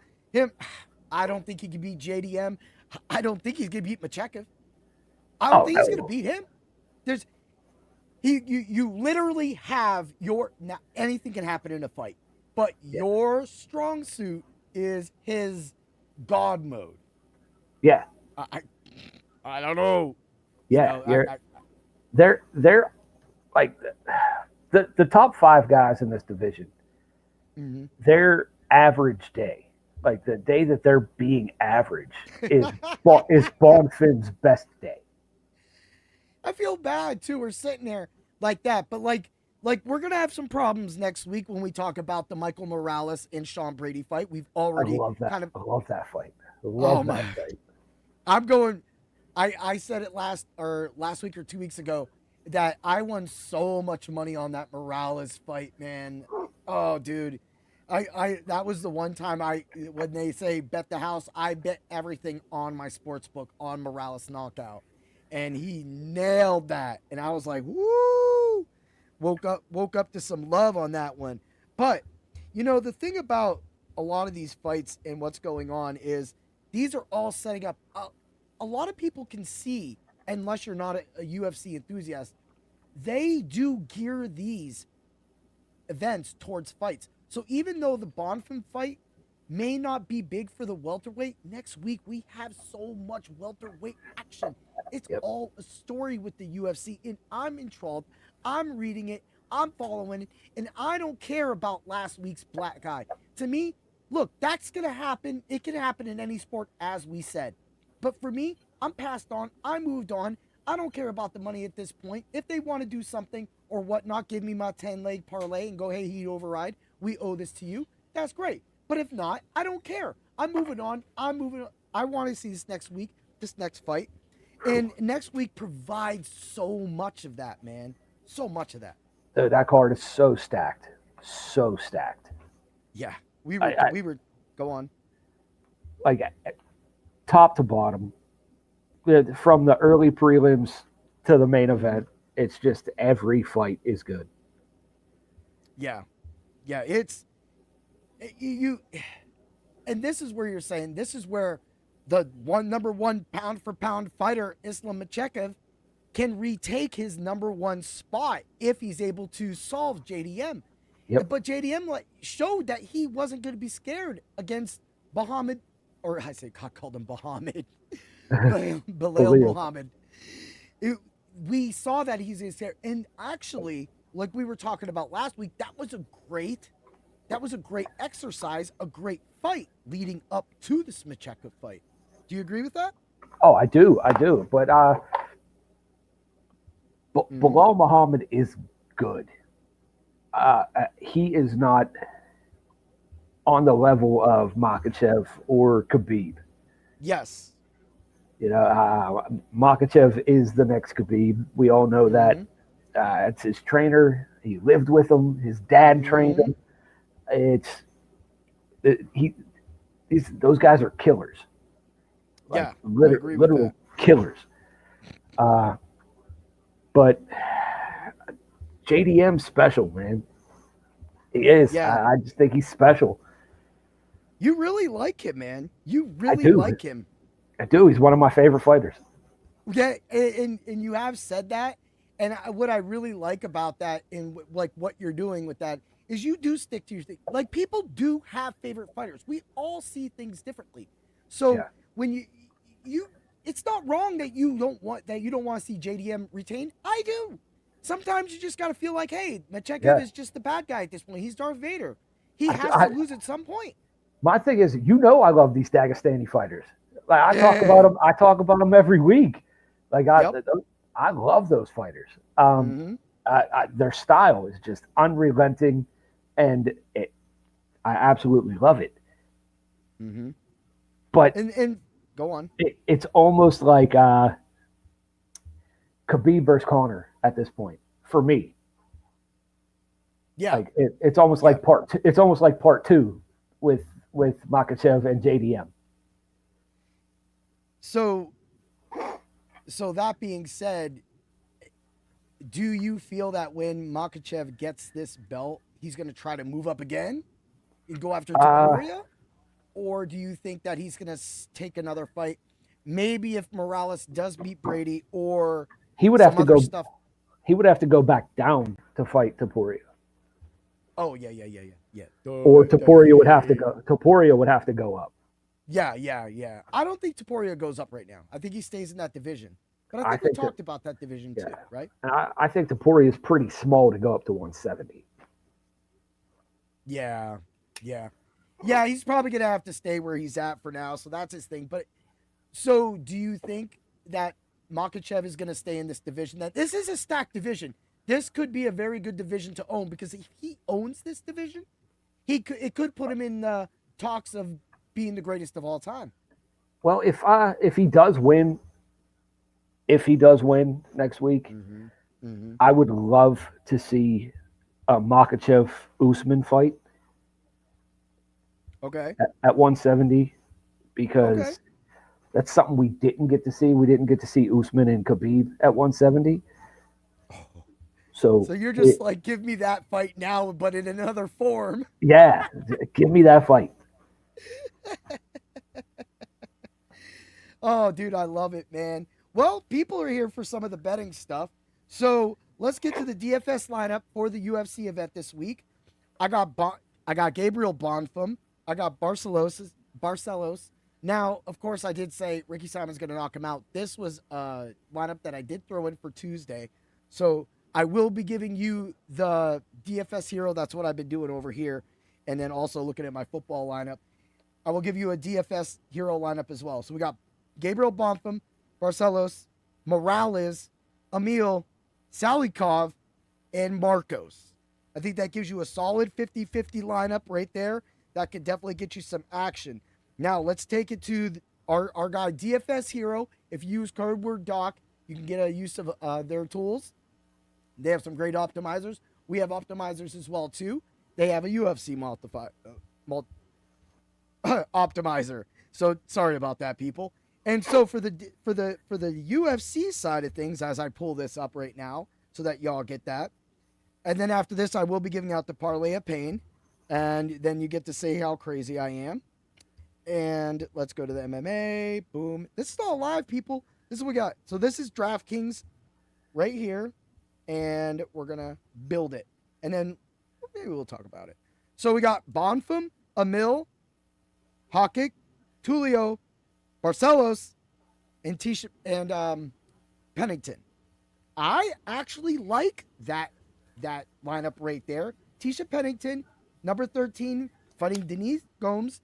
I don't think he can beat JDM. I don't think he's gonna beat Machekev. I don't think he's gonna beat him. You literally have now anything can happen in a fight, but your strong suit is his God mode. Yeah. I don't know. Yeah. They're like the top 5 guys in this division. Mm-hmm. Their average day, like the day that they're being average, is Bonfim's best day. I feel bad too. We're sitting there like that, but like we're gonna have some problems next week when we talk about the Michael Morales and Sean Brady fight. We've already I love that fight. I love that fight. I'm going. I said it last week or 2 weeks ago that I won so much money on that Morales fight, man. Oh, dude. I that was the one time when they say bet the house, I bet everything on my sports book on Morales knockout. And he nailed that. And I was like, woo! Woke up to some love on that one. But, you know, the thing about a lot of these fights and what's going on is these are all setting up. A lot of people can see, unless you're not a UFC enthusiast, they do gear these events towards fights. So even though the Bonfim fight may not be big for the welterweight, next week we have so much welterweight action. It's all a story with the UFC, and I'm enthralled. I'm reading it. I'm following it, and I don't care about last week's black guy. To me, look, that's going to happen. It can happen in any sport, as we said. But for me, I'm passed on. I moved on. I don't care about the money at this point. If they want to do something or whatnot, give me my 10-leg parlay and go, hey, heat override. We owe this to you. That's great. But if not, I don't care. I'm moving on. I want to see this next week, this next fight. And next week provides so much of that, man. So much of that. That card is so stacked. So stacked. Yeah. We were go on. Like top to bottom, from the early prelims to the main event, it's just every fight is good. Yeah. Yeah, it's you and this is where you're saying this is where the number one pound for pound fighter Islam Makhachev can retake his number one spot if he's able to solve JDM. Yep. But JDM showed that he wasn't going to be scared against Muhammad, or I called him Muhammad, Bilal Muhammad. We saw that he's scared, and actually, like we were talking about last week, that was a great exercise, a great fight leading up to the Makhachev fight. Do you agree with that? Oh, I do. But Bilal Muhammad is good. He is not on the level of Makhachev or Khabib. Yes. Makhachev is the next Khabib. We all know that. It's his trainer. He lived with him. His dad trained him. Those guys are killers. Like, literal killers. But JDM's special, man. He is. Yeah. I just think he's special. You really like him, man. You really like him. I do. He's one of my favorite fighters. Yeah, and you have said that. And what I really like about that and like what you're doing with that is you do stick to your thing. Like, people do have favorite fighters. We all see things differently. So when you it's not wrong that you don't want to see JDM retained. I do. Sometimes you just got to feel like, hey, Makhachev is just the bad guy at this point. He's Darth Vader. He has to lose at some point. My thing is, I love these Dagestani fighters. Like, I talk about them. I talk about them every week. Like, I love those fighters. Their style is just unrelenting, and I absolutely love it. But and go on. It's almost like Khabib versus Conor at this point for me. Yeah, like it's almost like part. It's almost like part two with Makhachev and JDM. So that being said, do you feel that when Makhachev gets this belt, he's going to try to move up again and go after Topuria? Or do you think that he's going to take another fight? Maybe if Morales does beat Brady, or he would have to go. He would have to go back down to fight Topuria. Oh yeah. Or Topuria would have to go. Topuria would have to go up. Yeah. I don't think Topuria goes up right now. I think he stays in that division. But I think we talked about that division too, right? And I think Topuria is pretty small to go up to 170. Yeah. He's probably gonna have to stay where he's at for now. So that's his thing. But so, do you think that Makhachev is gonna stay in this division? That this is a stacked division. This could be a very good division to own, because if he owns this division, it could put him in the talks of being the greatest of all time. Well, if he does win next week, I would love to see a Makhachev Usman fight. Okay. At 170, because that's something we didn't get to see. We didn't get to see Usman and Khabib at 170. So you're just like, give me that fight now, but in another form. Yeah, give me that fight. Oh, dude, I love it, man. Well, people are here for some of the betting stuff. So let's get to the DFS lineup for the UFC event this week. I got Gabriel Bonfim. I got Barcelos. Now, of course, I did say Ricky Simon's going to knock him out. This was a lineup that I did throw in for Tuesday. So I will be giving you the DFS hero. That's what I've been doing over here. And then also looking at my football lineup. I will give you a DFS hero lineup as well. So we got Gabriel Bonfim, Barcelos, Morales, Emil, Salikov, and Marcos. I think that gives you a solid 50-50 lineup right there. That could definitely get you some action. Now, let's take it to our guy, DFS Hero. If you use code word DOC, you can get a use of their tools. They have some great optimizers. we have optimizers as well too. They have a UFC optimizer. So sorry about that, people. And so for the UFC side of things, as I pull this up right now, so that y'all get that. And then after this, I will be giving out the parlay of pain, and then you get to say how crazy I am. And let's go to the MMA. Boom. This is all live, people. This is what we got. So this is DraftKings right here, and we're gonna build it, and then maybe we'll talk about it. So we got Bonfim, Emil, Hakic, Tulio, Barcelos, and Tisha and Pennington. I actually like that lineup right there. Tisha Pennington, number 13, fighting Denise Gomes,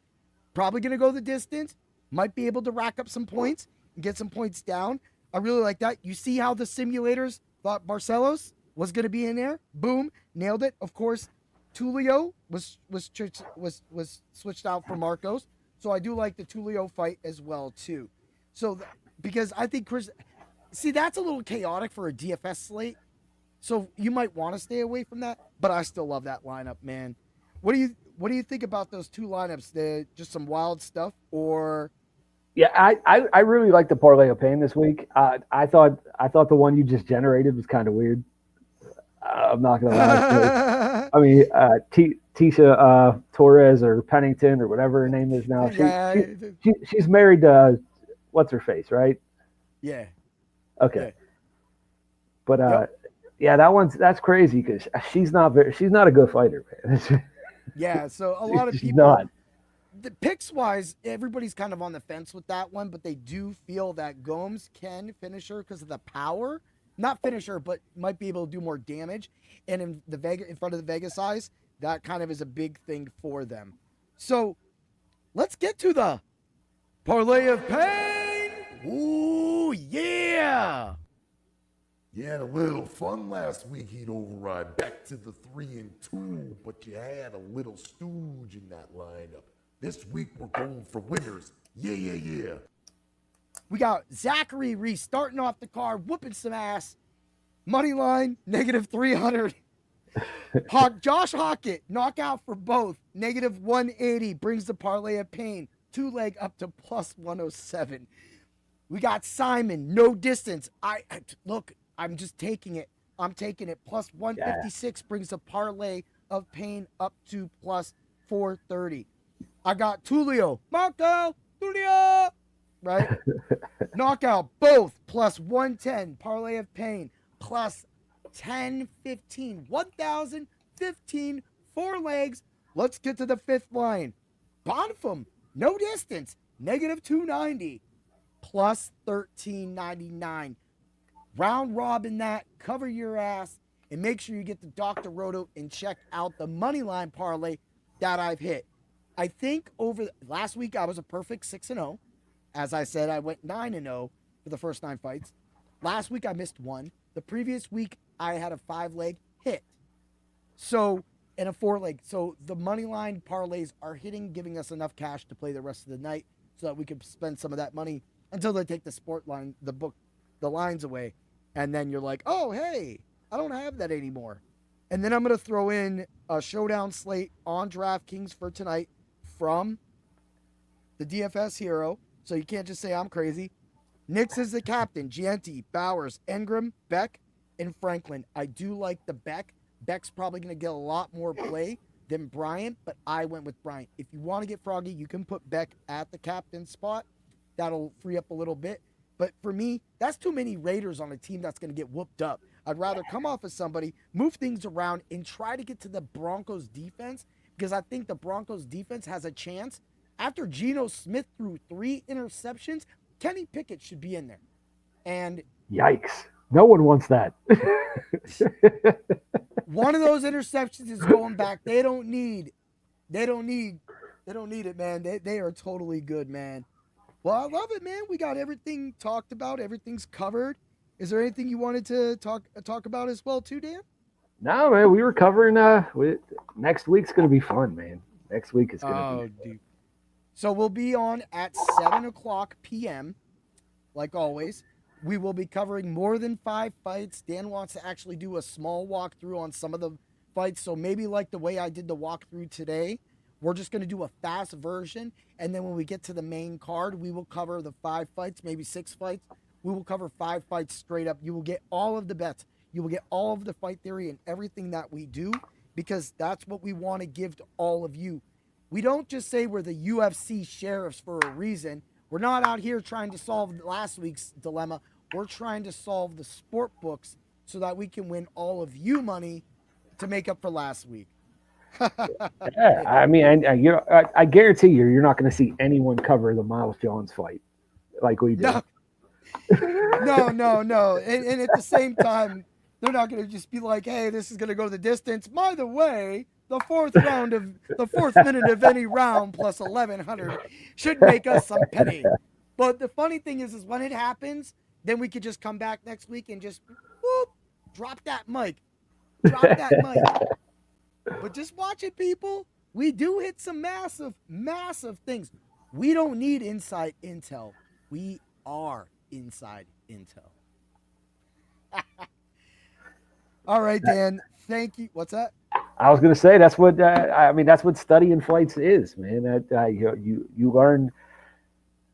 probably gonna go the distance. Might be able to rack up some points and get some points down. I really like that. You see how the simulators thought Barcelos was going to be in there? Boom, nailed it. Of course, Tulio was switched out for Marcos, so I do like the Tulio fight as well too. So because I think that's a little chaotic for a DFS slate, so you might want to stay away from that. But I still love that lineup, man. What do you think about those two lineups? They're just some wild stuff, or? Yeah, I really like the parlay of pain this week. I thought the one you just generated was kind of weird. I'm not gonna lie. I mean, Tisha Torres or Pennington or whatever her name is now. She's married to what's her face, right? Yeah. Okay. Yeah. But yeah, that's crazy because she's not a good fighter, man. Yeah. So a lot of she's people. Not. The picks wise, everybody's kind of on the fence with that one, but they do feel that Gomes can finish her because of the power. Not finish her, but might be able to do more damage. And in front of the Vegas eyes, that kind of is a big thing for them. So let's get to the parlay of pain. Ooh, yeah. You had a little fun last week, Heat Override. Back to the 3-2, but you had a little stooge in that lineup. This week we're going for winners. Yeah. We got Zachary Reese starting off the card, whooping some ass. Money line, -300. Josh Hockett, knockout for both, -180, brings the parlay of pain. 2-leg up to +107. We got Simon, no distance. I'm just taking it. I'm taking it. +156 brings the parlay of pain up to +430. I got Tulio, right? Knockout, both +110. Parlay of pain, +1015. 1,015, 4 legs. Let's get to the fifth line. Bonfim, no distance, -290, +1399. Round robin that, cover your ass, and make sure you get the Dr. Roto and check out the money line parlay that I've hit. I think last week I was a perfect 6-0. As I said, I went 9-0 for the first 9 fights. Last week I missed one. The previous week I had a 5-leg hit. So, and a 4-leg. So the money line parlays are hitting, giving us enough cash to play the rest of the night so that we could spend some of that money until they take the sport line, the lines away. And then you're like, oh, hey, I don't have that anymore. And then I'm going to throw in a showdown slate on DraftKings for tonight from the DFS hero. So you can't just say I'm crazy. Nix is the captain. Gianti, Bowers, Engram, Beck, and Franklin. I do like the Beck. Beck's probably going to get a lot more play than Bryant, but I went with Bryant. If you want to get froggy, you can put Beck at the captain spot. That'll free up a little bit. But for me, that's too many Raiders on a team that's going to get whooped up. I'd rather come off of somebody, move things around, and try to get to the Broncos defense, because I think the Broncos defense has a chance. After Geno Smith threw 3 interceptions, Kenny Pickett should be in there. And yikes. No one wants that. one of those interceptions is going back. They don't need it, man. They are totally good, man. Well, I love it, man. We got everything talked about. Everything's covered. Is there anything you wanted to talk about as well, too, Dan? No, man. We were covering. Next week's gonna be fun, man. Next week is gonna be fun. Dude. So we'll be on at 7:00 p.m. Like always. We will be covering more than 5 fights. Dan wants to actually do a small walkthrough on some of the fights. So maybe like the way I did the walkthrough today, we're just going to do a fast version. And then when we get to the main card, we will cover the 5 fights, maybe 6 fights. We will cover 5 fights straight up. You will get all of the bets. You will get all of the fight theory and everything that we do, because that's what we want to give to all of you. We don't just say we're the UFC sheriffs for a reason. We're not out here trying to solve last week's dilemma. We're trying to solve the sport books so that we can win all of you money to make up for last week. Yeah, I mean, and you know, I guarantee you're not going to see anyone cover the Miles Jones fight like we did. No. And at the same time, they're not going to just be like, hey, this is going to go the distance. By the way, the fourth minute of any round plus 1,100 should make us some penny. But the funny thing is when it happens, then we could just come back next week and just whoop, drop that mic. But just watch it, people. We do hit some massive, massive things. We don't need inside intel. We are inside intel. All right, Dan. Thank you. What's that? I was going to say that's what that's what studying fights is, man. You learn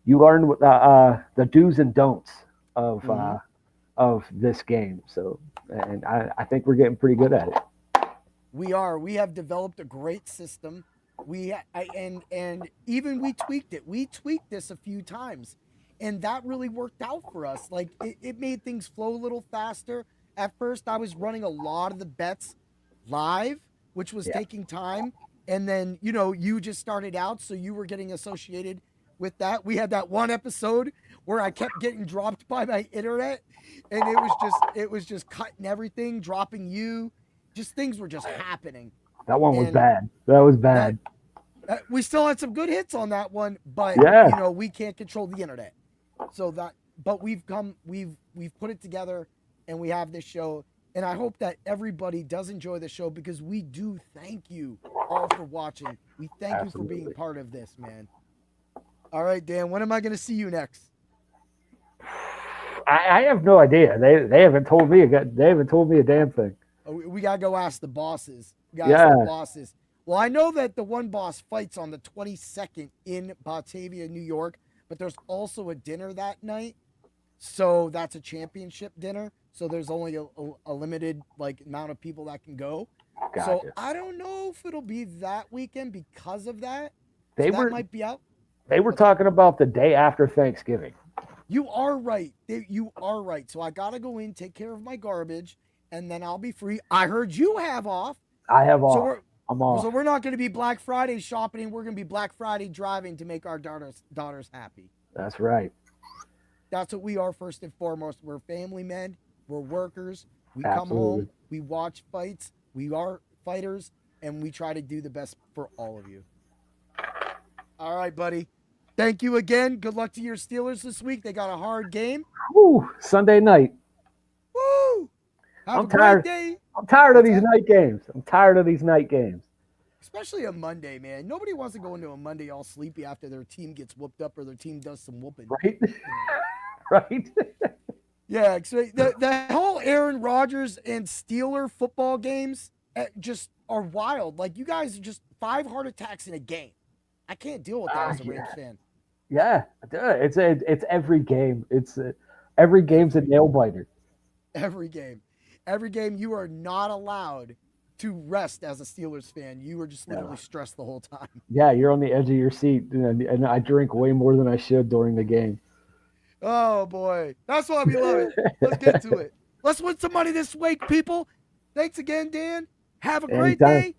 the do's and don'ts of this game. So, and I think we're getting pretty good at it. We are. We have developed a great system. And even we tweaked it. We tweaked this a few times, and that really worked out for us. Like it made things flow a little faster. At first, I was running a lot of the bets live, which was taking time. And then, you just started out, so you were getting associated with that. We had that one episode where I kept getting dropped by my internet, and it was just cutting everything, dropping you. Just things were just happening. That one was bad. That was bad. We still had some good hits on that one, but we can't control the internet. But we've put it together, and we have this show, and I hope that everybody does enjoy the show, because we do thank you all for watching. We thank you for being part of this, man. All right, Dan, when am I going to see you next? I have no idea. They haven't told me. They haven't told me a damn thing. We got to go ask the bosses. Ask the bosses. Well, I know that the one boss fights on the 22nd in Batavia, New York, but there's also a dinner that night. So that's a championship dinner. So there's only a limited amount of people that can go. Gotcha. So I don't know if it'll be that weekend because of that. That might be out. They were talking about the day after Thanksgiving. You are right. You are right. So I got to go in, take care of my garbage, and then I'll be free. I heard you have off. I have off. I'm off. So we're not going to be Black Friday shopping. We're going to be Black Friday driving to make our daughters happy. That's right. That's what we are first and foremost. We're family men. We're workers. We come home. We watch fights. We are fighters, and we try to do the best for all of you. All right, buddy. Thank you again. Good luck to your Steelers this week. They got a hard game. Woo! Sunday night. Woo! I'm tired of these night games. Especially a Monday, man. Nobody wants to go into a Monday all sleepy after their team gets whooped up or their team does some whooping. Right? Right? Yeah. So the whole Aaron Rodgers and Steeler football games just are wild. Like, you guys are just 5 heart attacks in a game. I can't deal with that as a Rams fan. Yeah. It's every game. Every game's a nail biter. Every game you are not allowed to rest as a Steelers fan. You are just literally stressed the whole time. Yeah, you're on the edge of your seat, and I drink way more than I should during the game. Oh, boy. That's why we love it. Let's get to it. Let's win some money this week, people. Thanks again, Dan. Have a great day.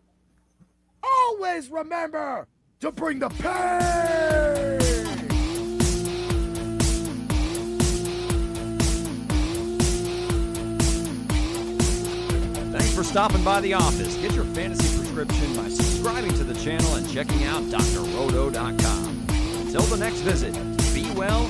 Always remember to bring the pain. Thanks for stopping by the office. Get your fantasy prescription by subscribing to the channel and checking out drroto.com. Until the next visit, be well